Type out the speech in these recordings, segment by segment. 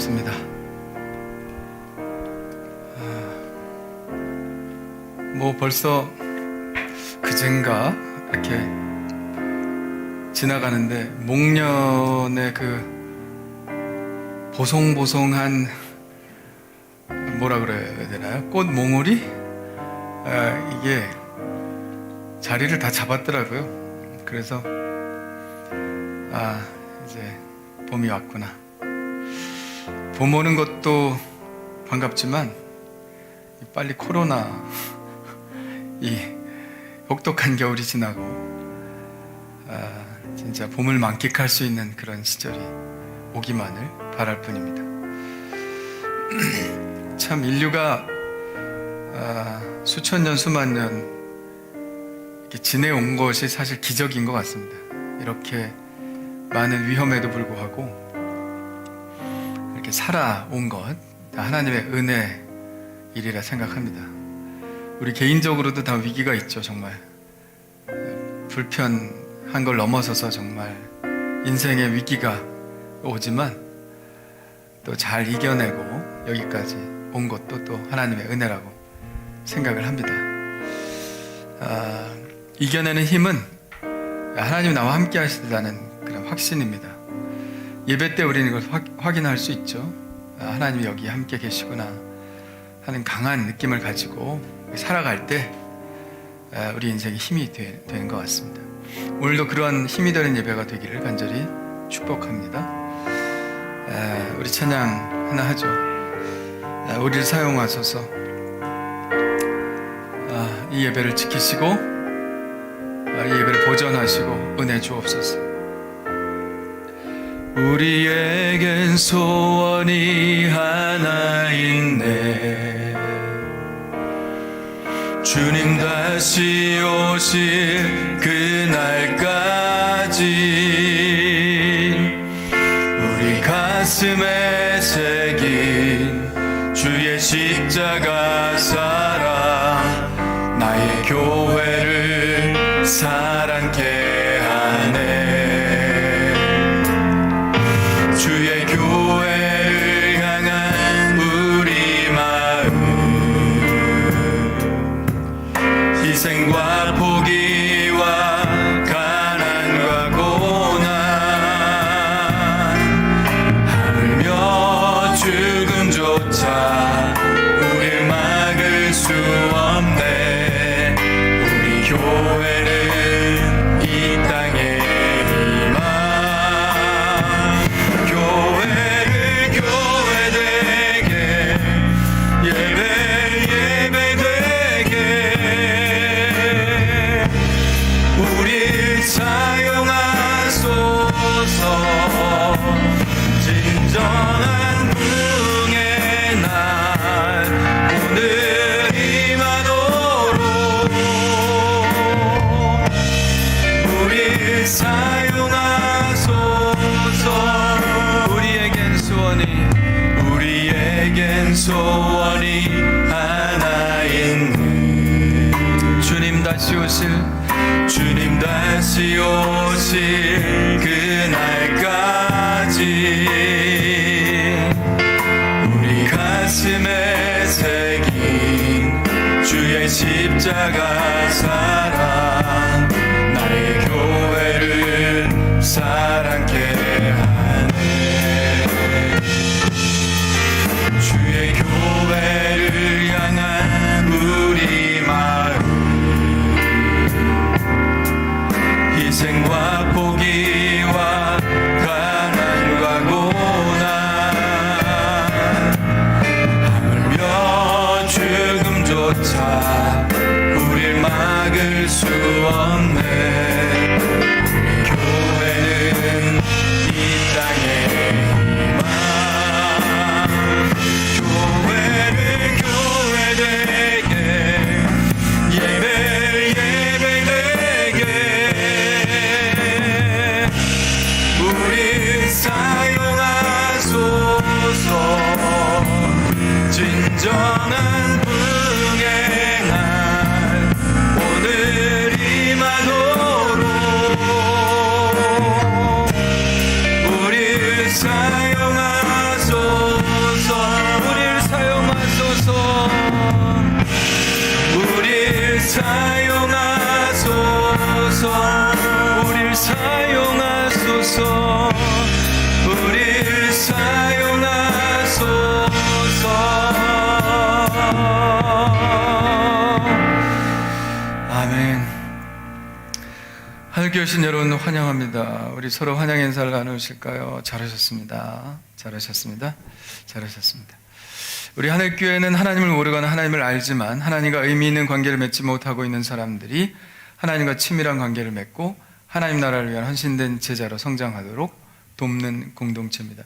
기도하겠습니다. 벌써 그젠가 이렇게 지나가는데 목련의 그 보송보송한 뭐라 그래야 되나요? 꽃몽울이 이게 자리를 다 잡았더라고요. 그래서 이제 봄이 왔구나. 봄 오는 것도 반갑지만 빨리 코로나 이 혹독한 겨울이 지나고 진짜 봄을 만끽할 수 있는 그런 시절이 오기만을 바랄 뿐입니다. 참 인류가 수천 년 수만 년 이렇게 지내온 것이 사실 기적인 것 같습니다. 이렇게 많은 위험에도 불구하고 이렇게 살아온 것 다 하나님의 은혜 일이라 생각합니다. 우리 개인적으로도 다 위기가 있죠. 정말 불편한 걸 넘어서서 정말 인생의 위기가 오지만 또 잘 이겨내고 여기까지 온 것도 또 하나님의 은혜라고 생각을 합니다. 이겨내는 힘은 하나님이 나와 함께 하시다는 그런 확신입니다. 예배 때 우리는 이걸 확인할 수 있죠. 하나님이 여기 함께 계시구나 하는 강한 느낌을 가지고 살아갈 때 우리 인생에 힘이 되는 것 같습니다. 오늘도 그러한 힘이 되는 예배가 되기를 간절히 축복합니다. 우리 찬양 하나 하죠. 우리를 사용하소서. 이 예배를 지키시고 이 예배를 보존하시고 은혜 주옵소서. 우리에겐 소원이 하나 있네. 주님 다시 오실 그날까지 우리 가슴에 새긴 주의 십자가 사랑 나의 교회를 사랑케 하네. 주의 교회를 향한 우리 마음 희생과 포기와 가난과 고난 하물며 죽음조차 우릴 막을 수 없네. 우리 교회는 이 땅에 진정한 부흥의 날 오늘 임하도록 우리 사용하소서. 우리에겐 소원이 하나 있네. 주님 다시 오실 그날까지 우리 가슴에 새긴 주의 십자가 사랑 나의 교회를 사랑케 하네. 주의 교회를 향한 우리 마음 희생과 포기와 가난과 고난 하물며 죽음조차 우릴 막을 수 없네. 우리 교회는 이 땅에 희망 교회를 교회되게 예배되게 우리 사용하소서. 진정한 부흥의 날 오늘 임하도록 우리 사용하소서. 함께 오신 여러분 환영합니다. 우리 서로 환영 인사를 나누실까요? 잘하셨습니다. 우리 하늘교회는 하나님을 모르거나 하나님을 알지만 하나님과 의미 있는 관계를 맺지 못하고 있는 사람들이 하나님과 친밀한 관계를 맺고 하나님 나라를 위한 헌신된 제자로 성장하도록 돕는 공동체입니다.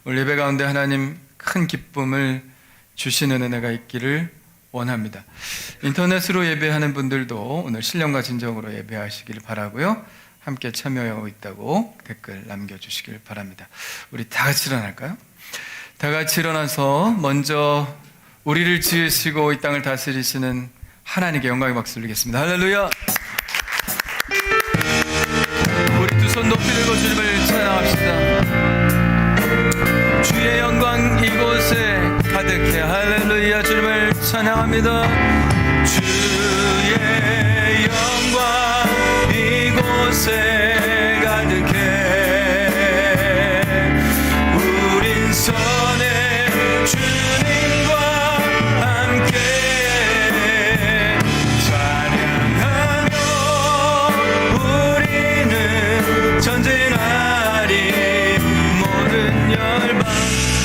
오늘 예배 가운데 하나님 큰 기쁨을 주시는 은혜가 있기를 원합니다. 인터넷으로 예배하는 분들도 오늘 신령과 진정으로 예배하시길 바라고요. 함께 참여하고 있다고 댓글 남겨주시길 바랍니다. 우리 다 같이 일어날까요? 다 같이 일어나서 먼저 우리를 지으시고 이 땅을 다스리시는 하나님께 영광의 박수 올리겠습니다. 할렐루야! 우리 두 손 높이 들고 주님을 찬양합시다. 주의 영광 이곳에 가득해. 할렐루야. 주님을 찬양합니다. 주의 영광 이곳에 가득해. 우린 선의 주님과 함께 찬양하며 우리는 전진하리.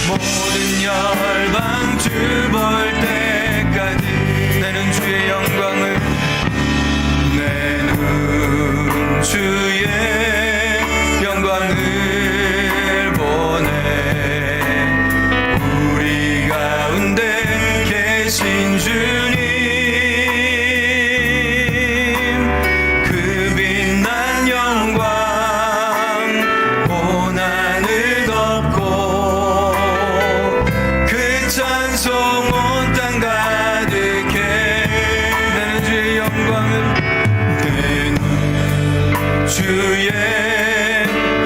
모든 열방 주 볼 때까지 내는 주의 영광을, 내는 주의 영광을 보내. 우리 가운데 계신 주님, 그 빛난 영광 온 하늘 덮고 그 찬송 온 땅 가득해. 내는 주의 영광을, 내는 주의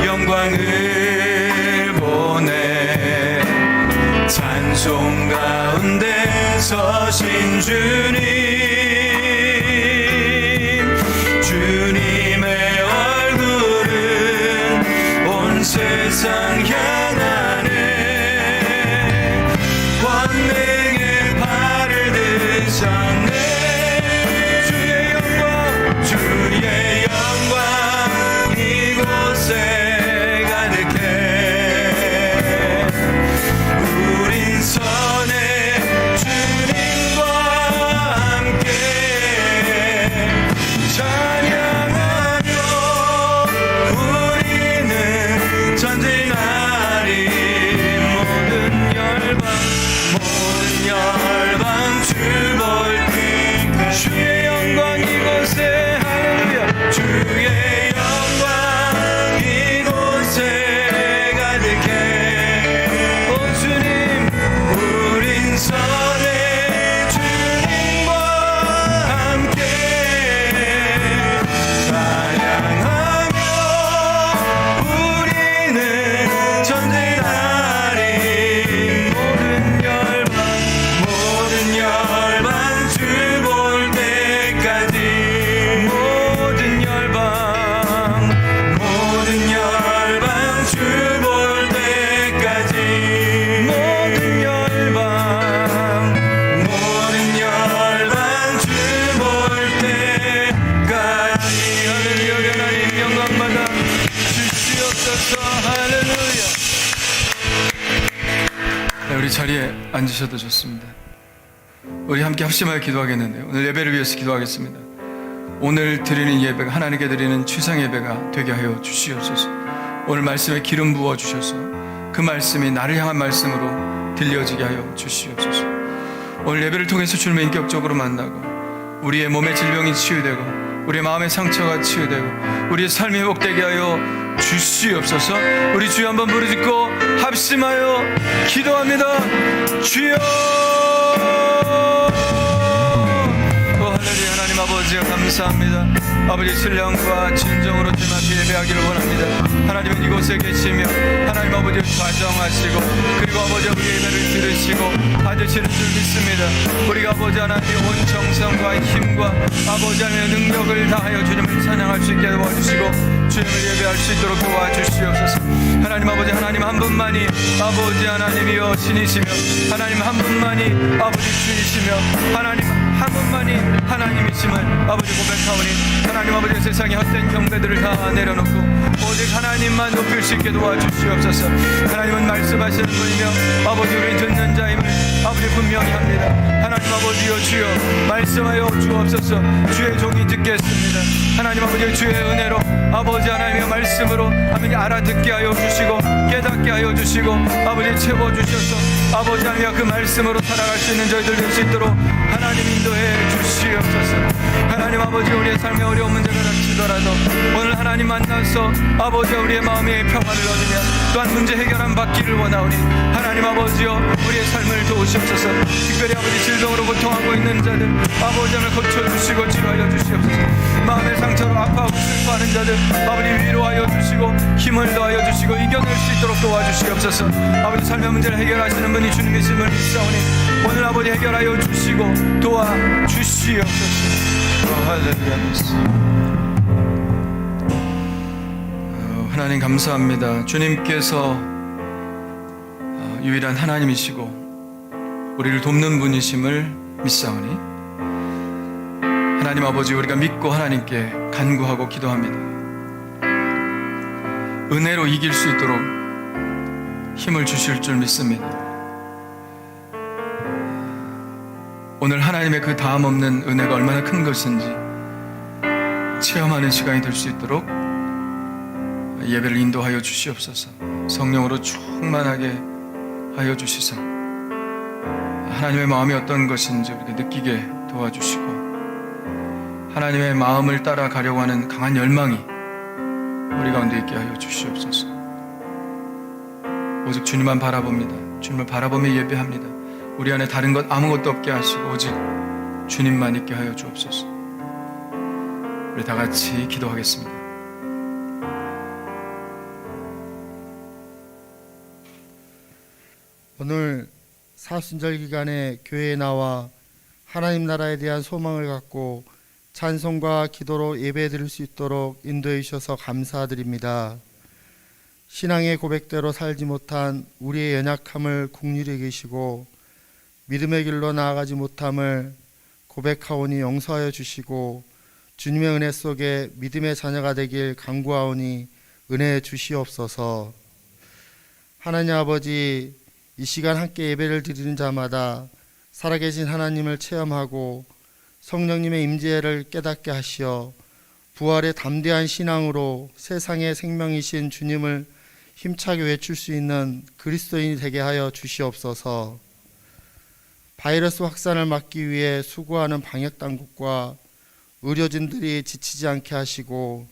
영광을 보내. 찬송 가운데 서신 주님, 주님의 얼굴은 온 세상 향하네. 권능의 발을 드셨네. 주의 영광, 주의 영광 이곳에 가득해. 우린 선의 주님과 함께 찬양하며 우리는 전진하리. 모든 열방 주 볼 때 주의 영광 이곳에. 할렐루야. 주의 영광 이곳에 가득해. 오 주님, 우린 선의 주님과 함께 찬양하며 우리는 전진하리. 모든 열방 주 볼 때까지. 모든 열방 주 볼 때까지. 모든 열방 주 볼 때까지. 할렐루야. 하나님 영광마다 주시옵소서. 할렐루야. 네, 우리 자리에 앉으셔도 좋습니다. 우리 함께 합심하여 기도하겠는데요. 오늘 예배를 위해서 기도하겠습니다. 오늘 드리는 예배가 하나님께 드리는 최상 예배가 되게 하여 주시옵소서. 오늘 말씀에 기름 부어 주셔서 그 말씀이 나를 향한 말씀으로 들려지게 하여 주시옵소서. 오늘 예배를 통해서 주님을 인격적으로 만나고 우리의 몸의 질병이 치유되고 우리의 마음의 상처가 치유되고 우리의 삶이 회복되게 하여 주시옵소서. 우리 주여 한번 부르짖고 합심하여 기도합니다. 주여. 할렐루야. 하나님 아버지 감사합니다. 아버지 신령과 진정으로 주님 앞에 예배하기를 원합니다. 하나님은 이곳에 계시며 하나님 아버지 좌정하시고 그리고 아버지 우리 예배를 들으시고 받으시는 줄 믿습니다. 우리가 아버지 하나님 온 정성과 힘과 아버지 하나님의 능력을 다하여 주님을 찬양할 수 있게 도와주시고 주님을 예배할 수 있도록 도와주시옵소서. 하나님 아버지, 하나님 한 분만이 아버지 하나님이여 신이시며 하나님 한 분만이 아버지 주이시며 하나님 한 분만이 하나님이심을 아버지 고백하오니 하나님 아버지 세상의 헛된 경배들을 다 내려놓고 오직 하나님만 높일 수 있게 도와주시옵소서. 하나님은 말씀하시는 분이며 아버지 우리 듣는 자임을 아버지 분명히 합니다. 하나님 아버지여 주여 말씀하여 주옵소서. 주의 종이 듣겠습니다. 하나님 아버지 주의 은혜로 아버지 하나님의 말씀으로 아버지 알아듣게 하여 주시고 깨닫게 하여 주시고 아버지 채워주셔서 아버지 하나님 그 말씀으로 살아갈 수 있는 저희들 될 수 있도록 하나님 인도해 주시옵소서. 하나님 아버지 우리의 삶에 어려운 문제가 닥치더라도 오늘 하나님 만나서 아버지 우리의 마음에 평안을 얻으며 또한 문제 해결함 받기를 원하오니 하나님 아버지여 우리의 삶을 도우시옵소서. 특별히 아버지 질병으로 고통하고 있는 자들 아버지 하나님 고쳐주시고 치료하여 주시옵소서. 마음의 상처로 아파하고 슬퍼하는 자들 아버지 위로하여 주시고 힘을 더하여 주시고 이겨낼 수 있도록 도와주시옵소서. 아버지 삶의 문제를 해결하시는 분이 주님이심을 믿사오니 오늘 아버지 해결하여 주시고 도와주시옵소서. 할렐루야. 하나님 감사합니다. 주님께서 유일한 하나님이시고 우리를 돕는 분이심을 믿사오니 하나님 아버지 우리가 믿고 하나님께 간구하고 기도합니다. 은혜로 이길 수 있도록 힘을 주실 줄 믿습니다. 오늘 하나님의 그 다음 없는 은혜가 얼마나 큰 것인지 체험하는 시간이 될 수 있도록 예배를 인도하여 주시옵소서. 성령으로 충만하게 하여 주시사 하나님의 마음이 어떤 것인지 우리가 느끼게 도와주시고 하나님의 마음을 따라가려고 하는 강한 열망이 우리 가운데 있게 하여 주시옵소서. 오직 주님만 바라봅니다. 주님을 바라보며 예배합니다. 우리 안에 다른 것 아무것도 없게 하시고 오직 주님만 있게 하여 주옵소서. 우리 다 같이 기도하겠습니다. 오늘 사순절 기간에 교회에 나와 하나님 나라에 대한 소망을 갖고 찬송과 기도로 예배 드릴 수 있도록 인도해 주셔서 감사드립니다. 신앙의 고백대로 살지 못한 우리의 연약함을 긍휼히 여기시고 믿음의 길로 나아가지 못함을 고백하오니 용서하여 주시고 주님의 은혜 속에 믿음의 자녀가 되길 간구하오니 은혜해 주시옵소서. 하나님 아버지, 이 시간 함께 예배를 드리는 자마다 살아계신 하나님을 체험하고 성령님의 임재를 깨닫게 하시어 부활의 담대한 신앙으로 세상의 생명이신 주님을 힘차게 외칠 수 있는 그리스도인이 되게 하여 주시옵소서. 바이러스 확산을 막기 위해 수고하는 방역당국과 의료진들이 지치지 않게 하시고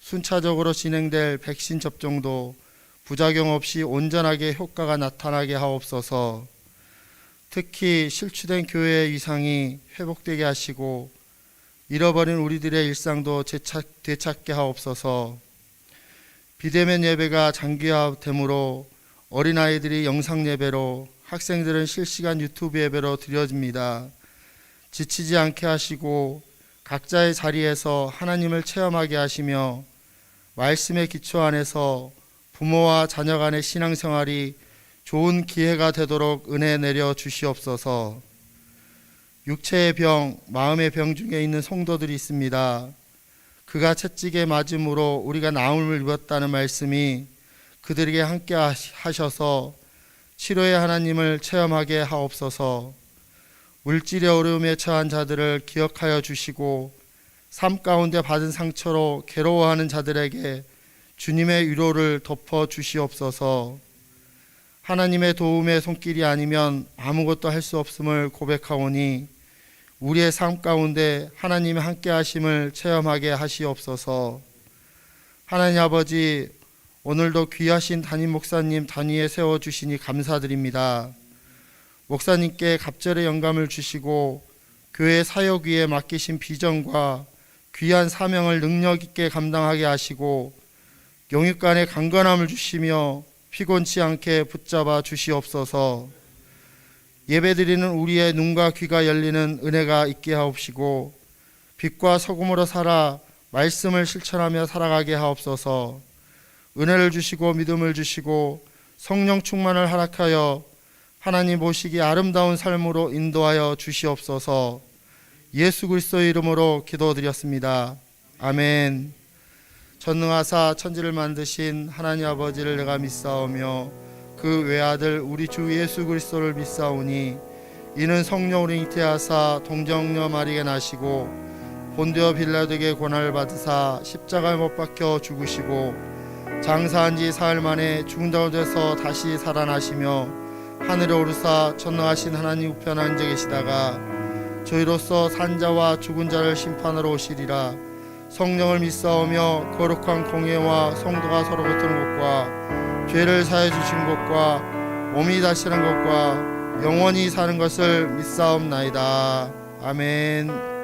순차적으로 진행될 백신 접종도 부작용 없이 온전하게 효과가 나타나게 하옵소서. 특히 실추된 교회의 위상이 회복되게 하시고 잃어버린 우리들의 일상도 되찾게 하옵소서. 비대면 예배가 장기화되므로 어린아이들이 영상 예배로, 학생들은 실시간 유튜브 예배로 드려집니다. 지치지 않게 하시고 각자의 자리에서 하나님을 체험하게 하시며 말씀의 기초 안에서 부모와 자녀 간의 신앙생활이 좋은 기회가 되도록 은혜 내려 주시옵소서. 육체의 병, 마음의 병 중에 있는 성도들이 있습니다. 그가 채찍에 맞음으로 우리가 나음을 입었다는 말씀이 그들에게 함께 하셔서 치료의 하나님을 체험하게 하옵소서. 물질의 어려움에 처한 자들을 기억하여 주시고 삶 가운데 받은 상처로 괴로워하는 자들에게 주님의 위로를 덮어 주시옵소서. 하나님의 도움의 손길이 아니면 아무것도 할 수 없음을 고백하오니 우리의 삶 가운데 하나님의 함께 하심을 체험하게 하시옵소서. 하나님 아버지, 오늘도 귀하신 담임 목사님 단위에 세워주시니 감사드립니다. 목사님께 갑절의 영감을 주시고 교회 사역 위에 맡기신 비전과 귀한 사명을 능력 있게 감당하게 하시고 영육간의 강건함을 주시며 피곤치 않게 붙잡아 주시옵소서. 예배드리는 우리의 눈과 귀가 열리는 은혜가 있게 하옵시고 빛과 소금으로 살아 말씀을 실천하며 살아가게 하옵소서. 은혜를 주시고 믿음을 주시고 성령 충만을 허락하여 하나님 보시기 아름다운 삶으로 인도하여 주시옵소서. 예수 그리스도의 이름으로 기도드렸습니다. 아멘. 전능하사 천지를 만드신 하나님 아버지를 내가 믿사오며 그 외아들 우리 주 예수 그리스도를 믿사오니 이는 성령으로 잉태하사 동정녀 마리에 나시고 본디오 빌라도에게 고난을 받으사 십자가에 못 박혀 죽으시고 장사한 지 사흘 만에 죽은 자가되어서 다시 살아나시며 하늘에 오르사 전능하신 하나님 우편에 앉아 계시다가 저희로서 산자와 죽은 자를 심판하러 오시리라. 성령을 믿사오며 거룩한 공예와 성도가 서로 붙드는 것과 죄를 사해 주신 것과 몸이 다시는 것과 영원히 사는 것을 믿사옵나이다. 아멘.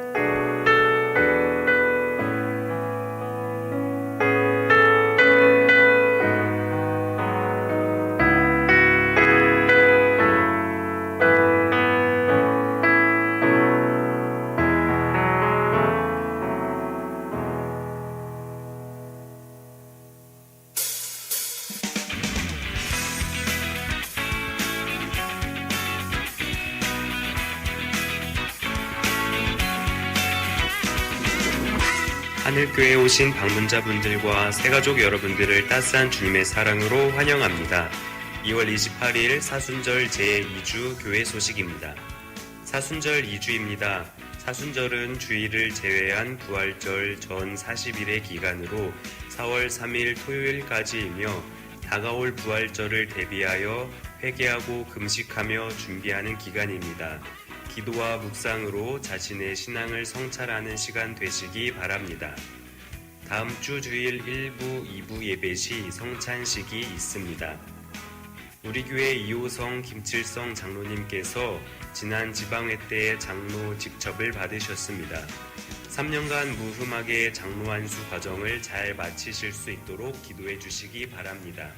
하늘교회에 오신 방문자분들과 새가족 여러분들을 따스한 주님의 사랑으로 환영합니다. 2월 28일 사순절 제2주 교회 소식입니다. 사순절 2주입니다. 사순절은 주일을 제외한 부활절 전 40일의 기간으로 4월 3일 토요일까지이며 다가올 부활절을 대비하여 회개하고 금식하며 준비하는 기간입니다. 기도와 묵상으로 자신의 신앙을 성찰하는 시간 되시기 바랍니다. 다음 주 주일 1부, 2부 예배 시 성찬식이 있습니다. 우리 교회 이호성 김칠성 장로님께서 지난 지방회 때 장로 직첩을 받으셨습니다. 3년간 무흠하게 장로 안수 과정을 잘 마치실 수 있도록 기도해 주시기 바랍니다.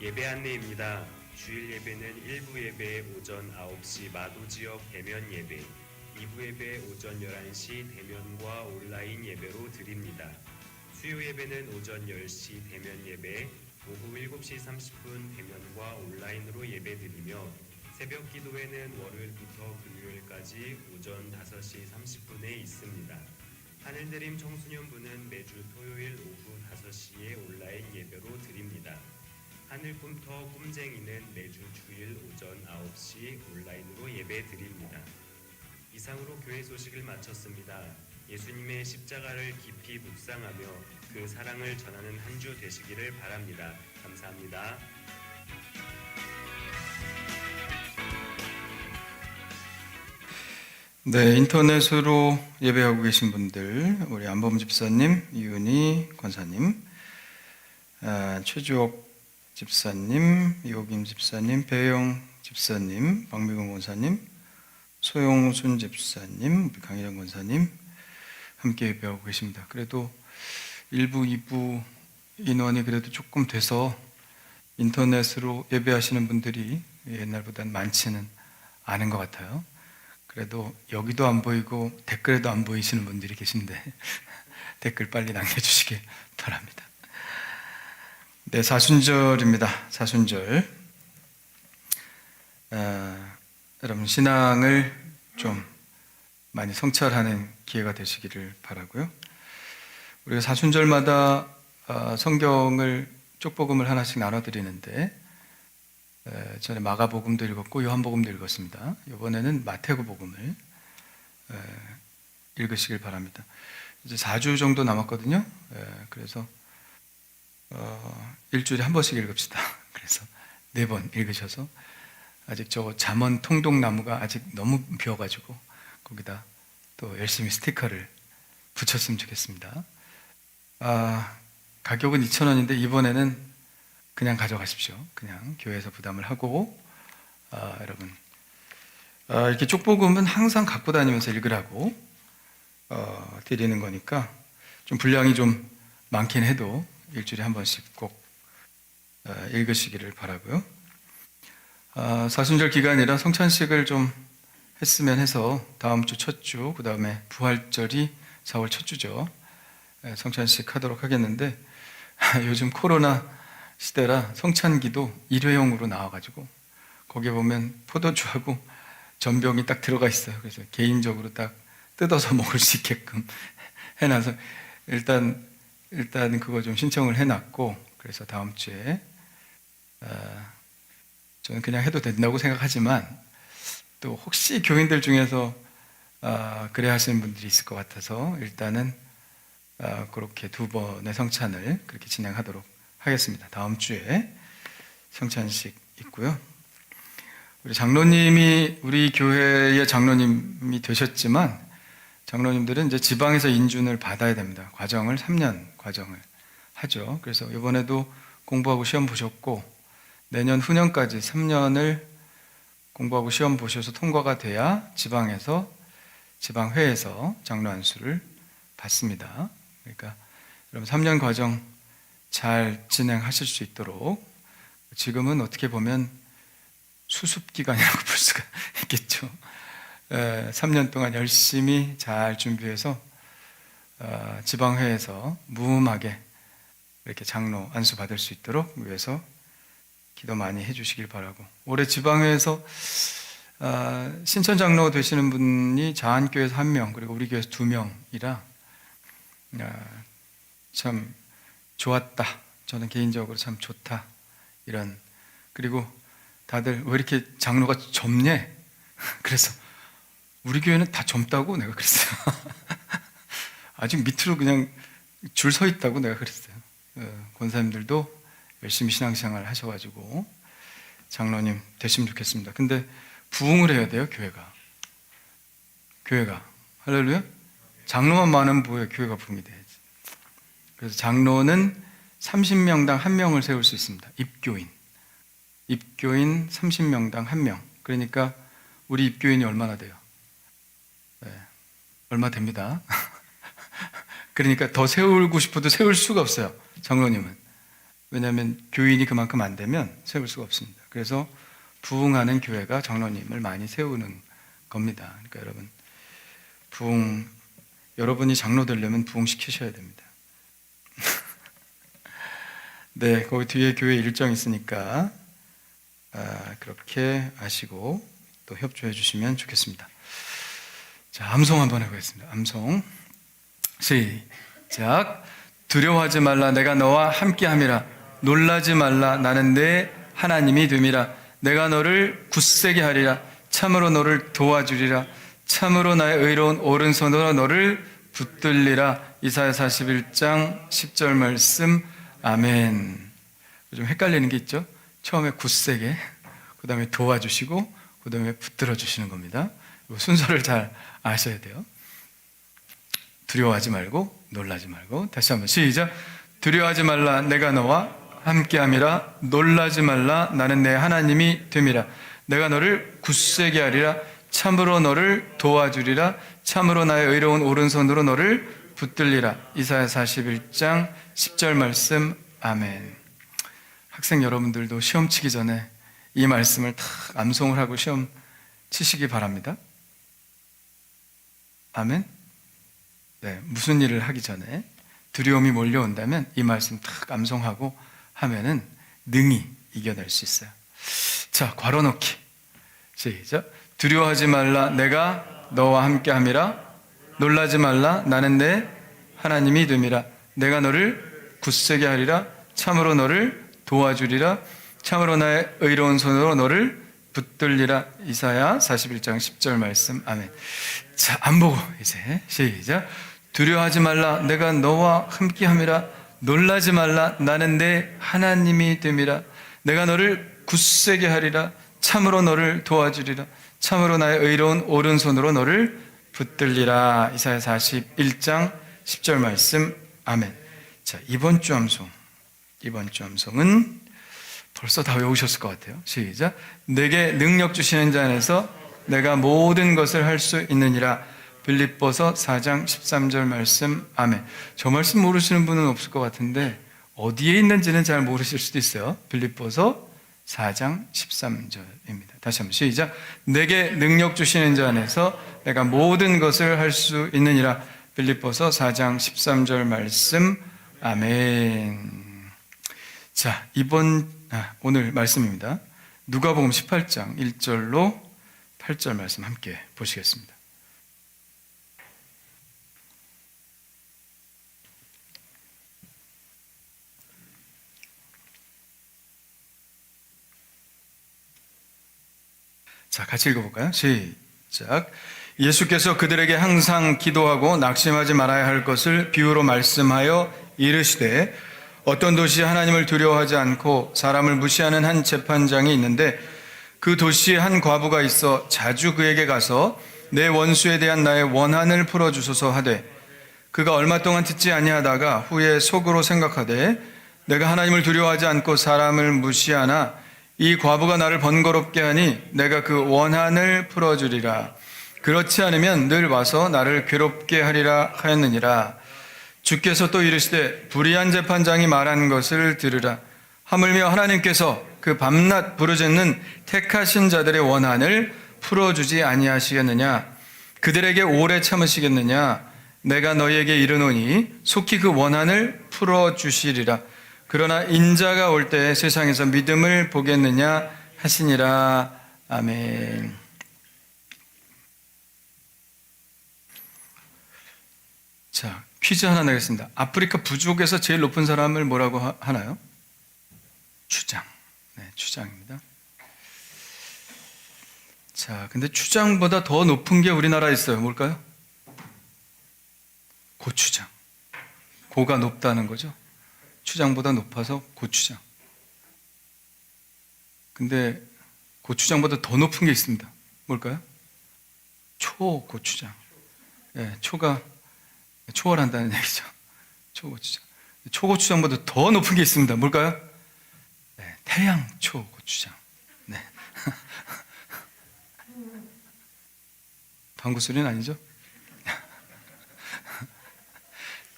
예배 안내입니다. 주일 예배는 1부 예배 오전 9시 마도지역 대면 예배, 2부 예배 오전 11시 대면과 온라인 예배로 드립니다. 수요 예배는 오전 10시 대면 예배, 오후 7시 30분 대면과 온라인으로 예배 드리며 새벽 기도회는 월요일부터 금요일까지 오전 5시 30분에 있습니다. 하늘드림 청소년부는 매주 토요일 오후 5시에 온라인 예배로 드립니다. 하늘꿈터 꿈쟁이는 매주 주일 오전 9시 온라인으로 예배 드립니다. 이상으로 교회 소식을 마쳤습니다. 예수님의 십자가를 깊이 묵상하며 그 사랑을 전하는 한 주 되시기를 바랍니다. 감사합니다. 네, 인터넷으로 예배하고 계신 분들, 우리 안범 집사님, 이은희 권사님, 최주옥 집사님, 이호김 집사님, 배영 집사님, 박미근 권사님, 소용순 집사님, 강희정 권사님 함께 예배하고 계십니다. 그래도 1부, 2부 인원이 그래도 조금 돼서 인터넷으로 예배하시는 분들이 옛날보다는 많지는 않은 것 같아요. 그래도 여기도 안 보이고 댓글에도 안 보이시는 분들이 계신데 댓글 빨리 남겨주시기 바랍니다. 네, 사순절입니다. 사순절. 여러분 신앙을 좀 많이 성찰하는 기회가 되시기를 바라고요. 우리가 사순절마다 성경을 쪽복음을 하나씩 나눠드리는데 전에 마가복음도 읽었고 요한복음도 읽었습니다. 이번에는 마태복음을 읽으시길 바랍니다. 이제 4주 정도 남았거든요. 그래서 일주일에 한 번씩 읽읍시다. 그래서 4번 읽으셔서 아직 저 잠언 통독나무가 아직 너무 비어가지고 거기다 또 열심히 스티커를 붙였으면 좋겠습니다. 가격은 2,000원인데 이번에는 그냥 가져가십시오. 그냥 교회에서 부담을 하고 여러분 이렇게 쪽복음은 항상 갖고 다니면서 읽으라고 드리는 거니까 좀 분량이 좀 많긴 해도 일주일에 한 번씩 꼭 읽으시기를 바라고요. 사순절 기간이라 성찬식을 좀 했으면 해서 다음 주 첫 주, 그 다음에 부활절이 4월 첫 주죠. 성찬식 하도록 하겠는데 요즘 코로나 시대라 성찬기도 일회용으로 나와가지고 거기에 보면 포도주하고 전병이 딱 들어가 있어요. 그래서 개인적으로 딱 뜯어서 먹을 수 있게끔 해놔서 일단 그거 좀 신청을 해놨고, 그래서 다음 주에 저는 그냥 해도 된다고 생각하지만 또 혹시 교인들 중에서 그래 하시는 분들이 있을 것 같아서 일단은 그렇게 2번의 성찬을 그렇게 진행하도록 하겠습니다. 다음 주에 성찬식 있고요. 우리 장로님이 우리 교회의 장로님이 되셨지만 장로님들은 이제 지방에서 인준을 받아야 됩니다. 과정을 3년 과정을 하죠. 그래서 이번에도 공부하고 시험 보셨고 내년 후년까지 3년을 공부하고 시험 보셔서 통과가 돼야 지방회에서 장로 안수를 받습니다. 그러니까 여러분 3년 과정 잘 진행하실 수 있도록, 지금은 어떻게 보면 수습 기간이라고 볼 수가 있겠죠. 3년 동안 열심히 잘 준비해서 지방회에서 무음하게 이렇게 장로 안수 받을 수 있도록 위해서 기도 많이 해주시길 바라고, 올해 지방회에서 신천 장로 되시는 분이 자한교회에서 1명, 그리고 우리 교회에서 2명이라 참 좋았다. 저는 개인적으로 참 좋다. 이런, 그리고 다들 왜 이렇게 장로가 젊냐? 그래서 우리 교회는 다 젊다고 내가 그랬어요. 아직 밑으로 그냥 줄 서 있다고 내가 그랬어요. 권사님들도 열심히 신앙생활 하셔가지고 장로님 되시면 좋겠습니다. 근데 부흥을 해야 돼요. 교회가 할렐루야. 장로만 많으면 뭐예요? 교회가 부흥이 돼야지. 그래서 장로는 30명당 1명을 세울 수 있습니다. 입교인 30명당 1명. 그러니까 우리 입교인이 얼마나 돼요? 얼마 됩니다. 그러니까 더 세우고 싶어도 세울 수가 없어요. 장로님은. 왜냐하면 교인이 그만큼 안 되면 세울 수가 없습니다. 그래서 부흥하는 교회가 장로님을 많이 세우는 겁니다. 그러니까 여러분, 여러분이 장로 되려면 부흥시키셔야 됩니다. 네, 거기 뒤에 교회 일정이 있으니까 그렇게 아시고 또 협조해 주시면 좋겠습니다. 자, 암송 한번 해보겠습니다. 암송 시작. 두려워하지 말라, 내가 너와 함께함이라. 놀라지 말라, 나는 내 하나님이 됨이라. 내가 너를 굳세게 하리라. 참으로 너를 도와주리라. 참으로 나의 의로운 오른손으로 너를 붙들리라. 이사야 41장 10절 말씀. 아멘. 좀 헷갈리는 게 있죠? 처음에 굳세게, 그 다음에 도와주시고, 그 다음에 붙들어 주시는 겁니다. 순서를 잘 아셔야 돼요. 두려워하지 말고 놀라지 말고. 다시 한번 시작. 두려워하지 말라, 내가 너와 함께함이라. 놀라지 말라, 나는 내 하나님이 됨이라. 내가 너를 굳세게 하리라. 참으로 너를 도와주리라. 참으로 나의 의로운 오른손으로 너를 붙들리라. 이사야 41장 10절 말씀. 아멘. 학생 여러분들도 시험 치기 전에 이 말씀을 다 암송을 하고 시험 치시기 바랍니다. 아멘. 네, 무슨 일을 하기 전에 두려움이 몰려온다면 이 말씀 딱 암송하고 하면은 능히 이겨낼 수 있어요. 자, 괄호 넣기. 시작. 두려워하지 말라, 내가 너와 함께함이라. 놀라지 말라, 나는 내 하나님이 됨이라. 내가 너를 굳세게 하리라. 참으로 너를 도와주리라. 참으로 나의 의로운 손으로 너를 붙들리라. 이사야 41장 10절 말씀. 아멘. 자, 안 보고 이제 시작. 두려워하지 말라, 내가 너와 함께함이라. 놀라지 말라, 나는 내 하나님이 됨이라. 내가 너를 굳세게 하리라. 참으로 너를 도와주리라. 참으로 나의 의로운 오른손으로 너를 붙들리라. 이사야 41장 10절 말씀. 아멘. 자, 이번 주 암송은 벌써 다 외우셨을 것 같아요. 시작. 내게 능력 주시는 자 안에서 내가 모든 것을 할 수 있느니라. 빌립보서 4장 13절 말씀. 아멘. 저 말씀 모르시는 분은 없을 것 같은데 어디에 있는지는 잘 모르실 수도 있어요. 빌립보서 4장 13절입니다. 다시 한번 시작. 내게 능력 주시는 자 안에서 내가 모든 것을 할 수 있느니라. 빌립보서 4장 13절 말씀. 아멘. 자, 오늘 말씀입니다. 누가복음 18장 1절로 8절 말씀 함께 보시겠습니다. 자, 같이 읽어볼까요? 시작. 예수께서 그들에게 항상 기도하고 낙심하지 말아야 할 것을 비유로 말씀하여 이르시되 어떤 도시에 하나님을 두려워하지 않고 사람을 무시하는 한 재판장이 있는데 그 도시에 한 과부가 있어 자주 그에게 가서 내 원수에 대한 나의 원한을 풀어주소서 하되 그가 얼마 동안 듣지 아니하다가 후에 속으로 생각하되 내가 하나님을 두려워하지 않고 사람을 무시하나 이 과부가 나를 번거롭게 하니 내가 그 원한을 풀어주리라. 그렇지 않으면 늘 와서 나를 괴롭게 하리라 하였느니라. 주께서 또 이르시되 불의한 재판장이 말한 것을 들으라. 하물며 하나님께서 그 밤낮 부르짖는 택하신 자들의 원한을 풀어주지 아니하시겠느냐. 그들에게 오래 참으시겠느냐. 내가 너희에게 이르노니 속히 그 원한을 풀어주시리라. 그러나 인자가 올 때 세상에서 믿음을 보겠느냐 하시니라. 아멘. 자, 퀴즈 하나 내겠습니다. 아프리카 부족에서 제일 높은 사람을 뭐라고 하나요? 추장. 네, 추장입니다. 자, 근데 추장보다 더 높은 게 우리나라에 있어요. 뭘까요? 고추장. 고가 높다는 거죠. 추장보다 높아서 고추장. 근데 고추장보다 더 높은 게 있습니다. 뭘까요? 초고추장. 네, 초가 초월한다는 얘기죠. 초고추장. 초고추장보다 더 높은 게 있습니다. 뭘까요? 네, 태양초고추장. 네. 방구 소리는 아니죠?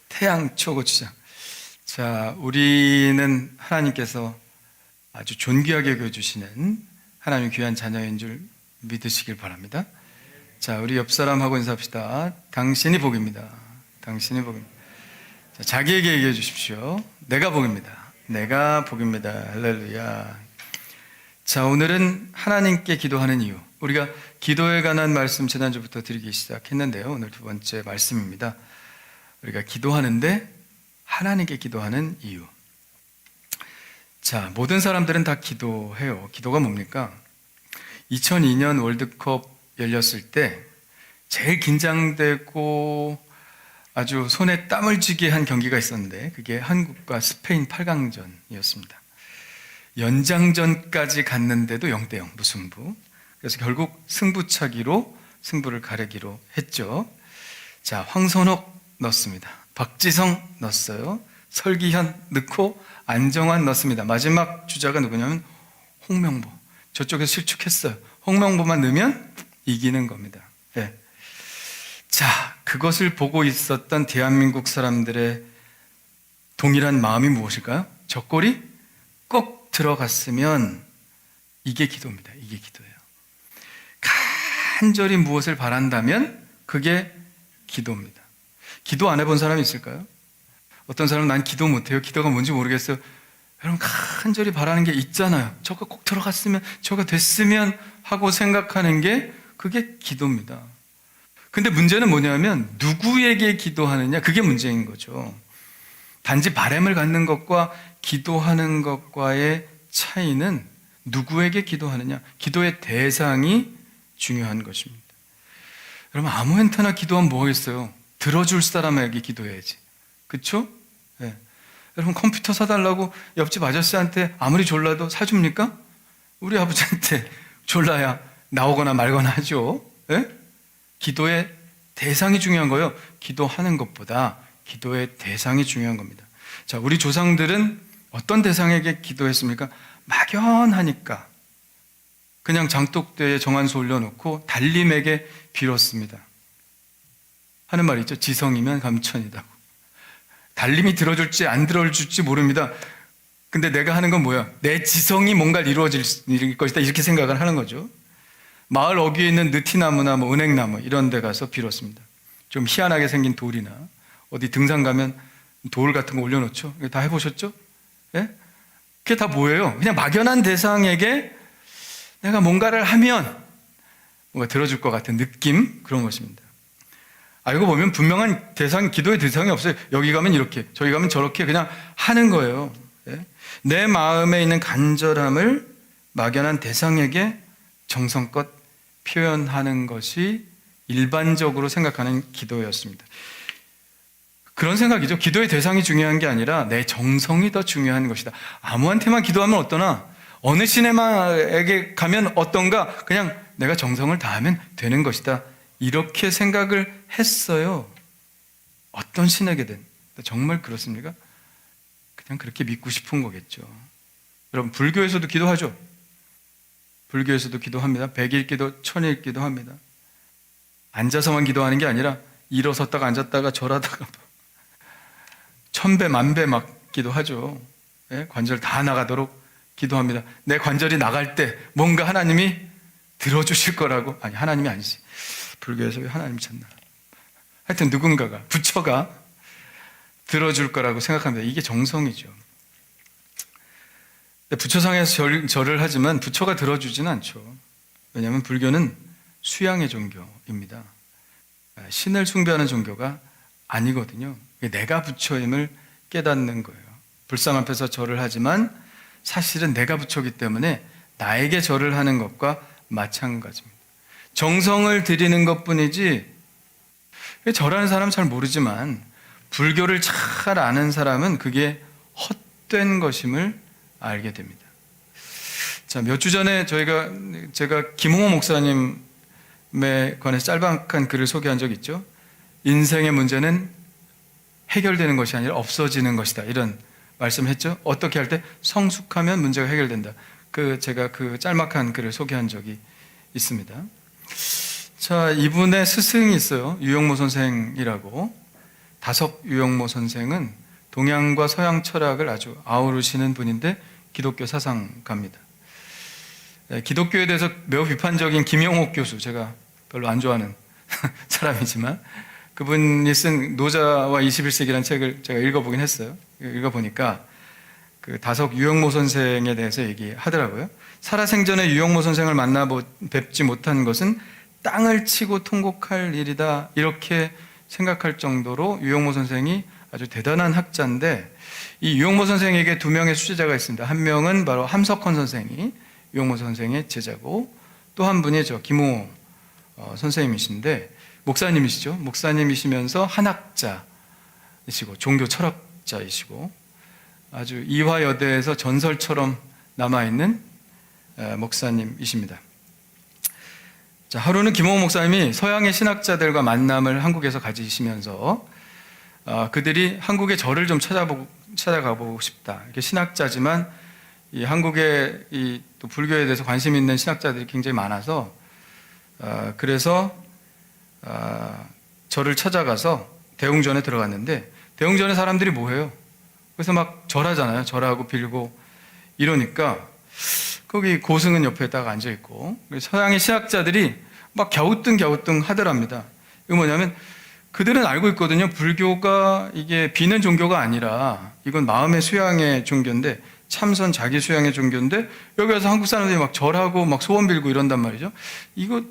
태양초고추장. 자, 우리는 하나님께서 아주 존귀하게 여겨주시는 하나님 귀한 자녀인 줄 믿으시길 바랍니다. 자, 우리 옆 사람하고 인사합시다. 당신이 복입니다. 당신이 복입니다. 자, 자기에게 얘기해 주십시오. 내가 복입니다. 내가 복입니다. 할렐루야. 자, 오늘은 하나님께 기도하는 이유. 우리가 기도에 관한 말씀 지난주부터 드리기 시작했는데요. 오늘 두 번째 말씀입니다. 우리가 기도하는데 하나님께 기도하는 이유. 자, 모든 사람들은 다 기도해요. 기도가 뭡니까? 2002년 월드컵 열렸을 때 제일 긴장되고 아주 손에 땀을 쥐게 한 경기가 있었는데 그게 한국과 스페인 8강전이었습니다. 연장전까지 갔는데도 0대0 무승부. 그래서 결국 승부차기로 승부를 가리기로 했죠. 자, 황선옥 넣었습니다. 박지성 넣었어요. 설기현 넣고 안정환 넣었습니다. 마지막 주자가 누구냐면 홍명보. 저쪽에서 실축했어요. 홍명보만 넣으면 이기는 겁니다. 네. 자, 그것을 보고 있었던 대한민국 사람들의 동일한 마음이 무엇일까요? 저 골이 꼭 들어갔으면 이게 기도입니다. 이게 기도예요. 간절히 무엇을 바란다면 그게 기도입니다. 기도 안 해본 사람이 있을까요? 어떤 사람은 난 기도 못해요. 기도가 뭔지 모르겠어요. 여러분 간절히 바라는 게 있잖아요. 저거 꼭 들어갔으면, 저거 됐으면 하고 생각하는 게 그게 기도입니다. 근데 문제는 뭐냐면 누구에게 기도하느냐, 그게 문제인 거죠. 단지 바람을 갖는 것과 기도하는 것과의 차이는 누구에게 기도하느냐, 기도의 대상이 중요한 것입니다. 여러분 아무한테나 기도하면 뭐겠어요? 들어줄 사람에게 기도해야지. 그렇죠? 네. 여러분 컴퓨터 사달라고 옆집 아저씨한테 아무리 졸라도 사줍니까? 우리 아버지한테 졸라야 나오거나 말거나 하죠. 네? 기도의 대상이 중요한 거예요. 기도하는 것보다 기도의 대상이 중요한 겁니다. 자, 우리 조상들은 어떤 대상에게 기도했습니까? 막연하니까 그냥 장독대에 정한수 올려놓고 달림에게 빌었습니다. 하는 말이 있죠. 지성이면 감천이다고. 달림이 들어줄지 안 들어줄지 모릅니다. 근데 내가 하는 건 뭐야? 내 지성이 뭔가를 이루어질 것이다, 이렇게 생각을 하는 거죠. 마을 어귀에 있는 느티나무나 뭐 은행나무 이런 데 가서 빌었습니다. 좀 희한하게 생긴 돌이나 어디 등산 가면 돌 같은 거 올려놓죠. 다 해보셨죠? 예? 그게 다 뭐예요? 그냥 막연한 대상에게 내가 뭔가를 하면 뭔가 들어줄 것 같은 느낌, 그런 것입니다. 알고 보면 분명한 대상, 기도의 대상이 없어요. 여기 가면 이렇게, 저기 가면 저렇게 그냥 하는 거예요. 예? 내 마음에 있는 간절함을 막연한 대상에게 정성껏 표현하는 것이 일반적으로 생각하는 기도였습니다. 그런 생각이죠. 기도의 대상이 중요한 게 아니라 내 정성이 더 중요한 것이다. 아무한테만 기도하면 어떠나, 어느 시네마에게 가면 어떤가, 그냥 내가 정성을 다하면 되는 것이다. 이렇게 생각을 했어요. 어떤 신에게든. 정말 그렇습니까? 그냥 그렇게 믿고 싶은 거겠죠. 여러분, 불교에서도 기도하죠. 불교에서도 기도합니다. 100일 기도, 1000일 기도합니다. 앉아서만 기도하는 게 아니라 일어섰다가 앉았다가 절하다가 1000배, 1000배 막 기도하죠. 예? 관절 다 나가도록 기도합니다. 내 관절이 나갈 때 뭔가 하나님이 들어주실 거라고. 아니, 하나님이 아니지. 불교에서 왜 하나님이 찾나. 하여튼 누군가가, 부처가 들어줄 거라고 생각합니다. 이게 정성이죠. 부처상에서 절을 하지만 부처가 들어주지는 않죠. 왜냐하면 불교는 수양의 종교입니다. 신을 숭배하는 종교가 아니거든요. 내가 부처임을 깨닫는 거예요. 불상 앞에서 절을 하지만 사실은 내가 부처이기 때문에 나에게 절을 하는 것과 마찬가지입니다. 정성을 들이는 것뿐이지, 절하는 사람은 잘 모르지만 불교를 잘 아는 사람은 그게 헛된 것임을 알게 됩니다. 자, 몇 주 전에 제가 김홍호 목사님에 관해서 짤막한 글을 소개한 적이 있죠. 인생의 문제는 해결되는 것이 아니라 없어지는 것이다. 이런 말씀을 했죠. 어떻게 할 때 성숙하면 문제가 해결된다. 제가 그 짤막한 글을 소개한 적이 있습니다. 자, 이분의 스승이 있어요. 유영모 선생이라고. 다석 유영모 선생은 동양과 서양 철학을 아주 아우르시는 분인데 기독교 사상가입니다. 기독교에 대해서 매우 비판적인 김영옥 교수, 제가 별로 안 좋아하는 사람이지만 그분이 쓴 노자와 21세기라는 책을 제가 읽어보긴 했어요. 읽어보니까 그 다석 유영모 선생에 대해서 얘기하더라고요. 살아생전에 유영모 선생을 뵙지 못한 것은 땅을 치고 통곡할 일이다. 이렇게 생각할 정도로 유영모 선생이 아주 대단한 학자인데, 이 유영모 선생에게 두 명의 수제자가 있습니다. 한 명은 바로 함석헌 선생이 유영모 선생의 제자고, 또 한 분이 김홍호 선생님이신데, 목사님이시죠. 목사님이시면서 한학자이시고 종교 철학자이시고 아주 이화여대에서 전설처럼 남아있는 목사님이십니다. 자, 하루는 김홍호 목사님이 서양의 신학자들과 만남을 한국에서 가지시면서 그들이 한국의 절을 좀 찾아가보고 싶다. 이렇게 신학자지만 이 한국의 또 불교에 대해서 관심 있는 신학자들이 굉장히 많아서 그래서 절을 찾아가서 대웅전에 들어갔는데, 대웅전에 사람들이 뭐해요? 그래서 막 절하잖아요. 절하고 빌고 이러니까 거기 고승은 옆에 딱 앉아있고 서양의 신학자들이 막 갸우뚱 하더랍니다. 이거 뭐냐면 그들은 알고 있거든요. 불교가 이게 비는 종교가 아니라 이건 마음의 수양의 종교인데, 참선 자기 수양의 종교인데, 여기 와서 한국 사람들이 막 절하고 막 소원 빌고 이런단 말이죠. 이거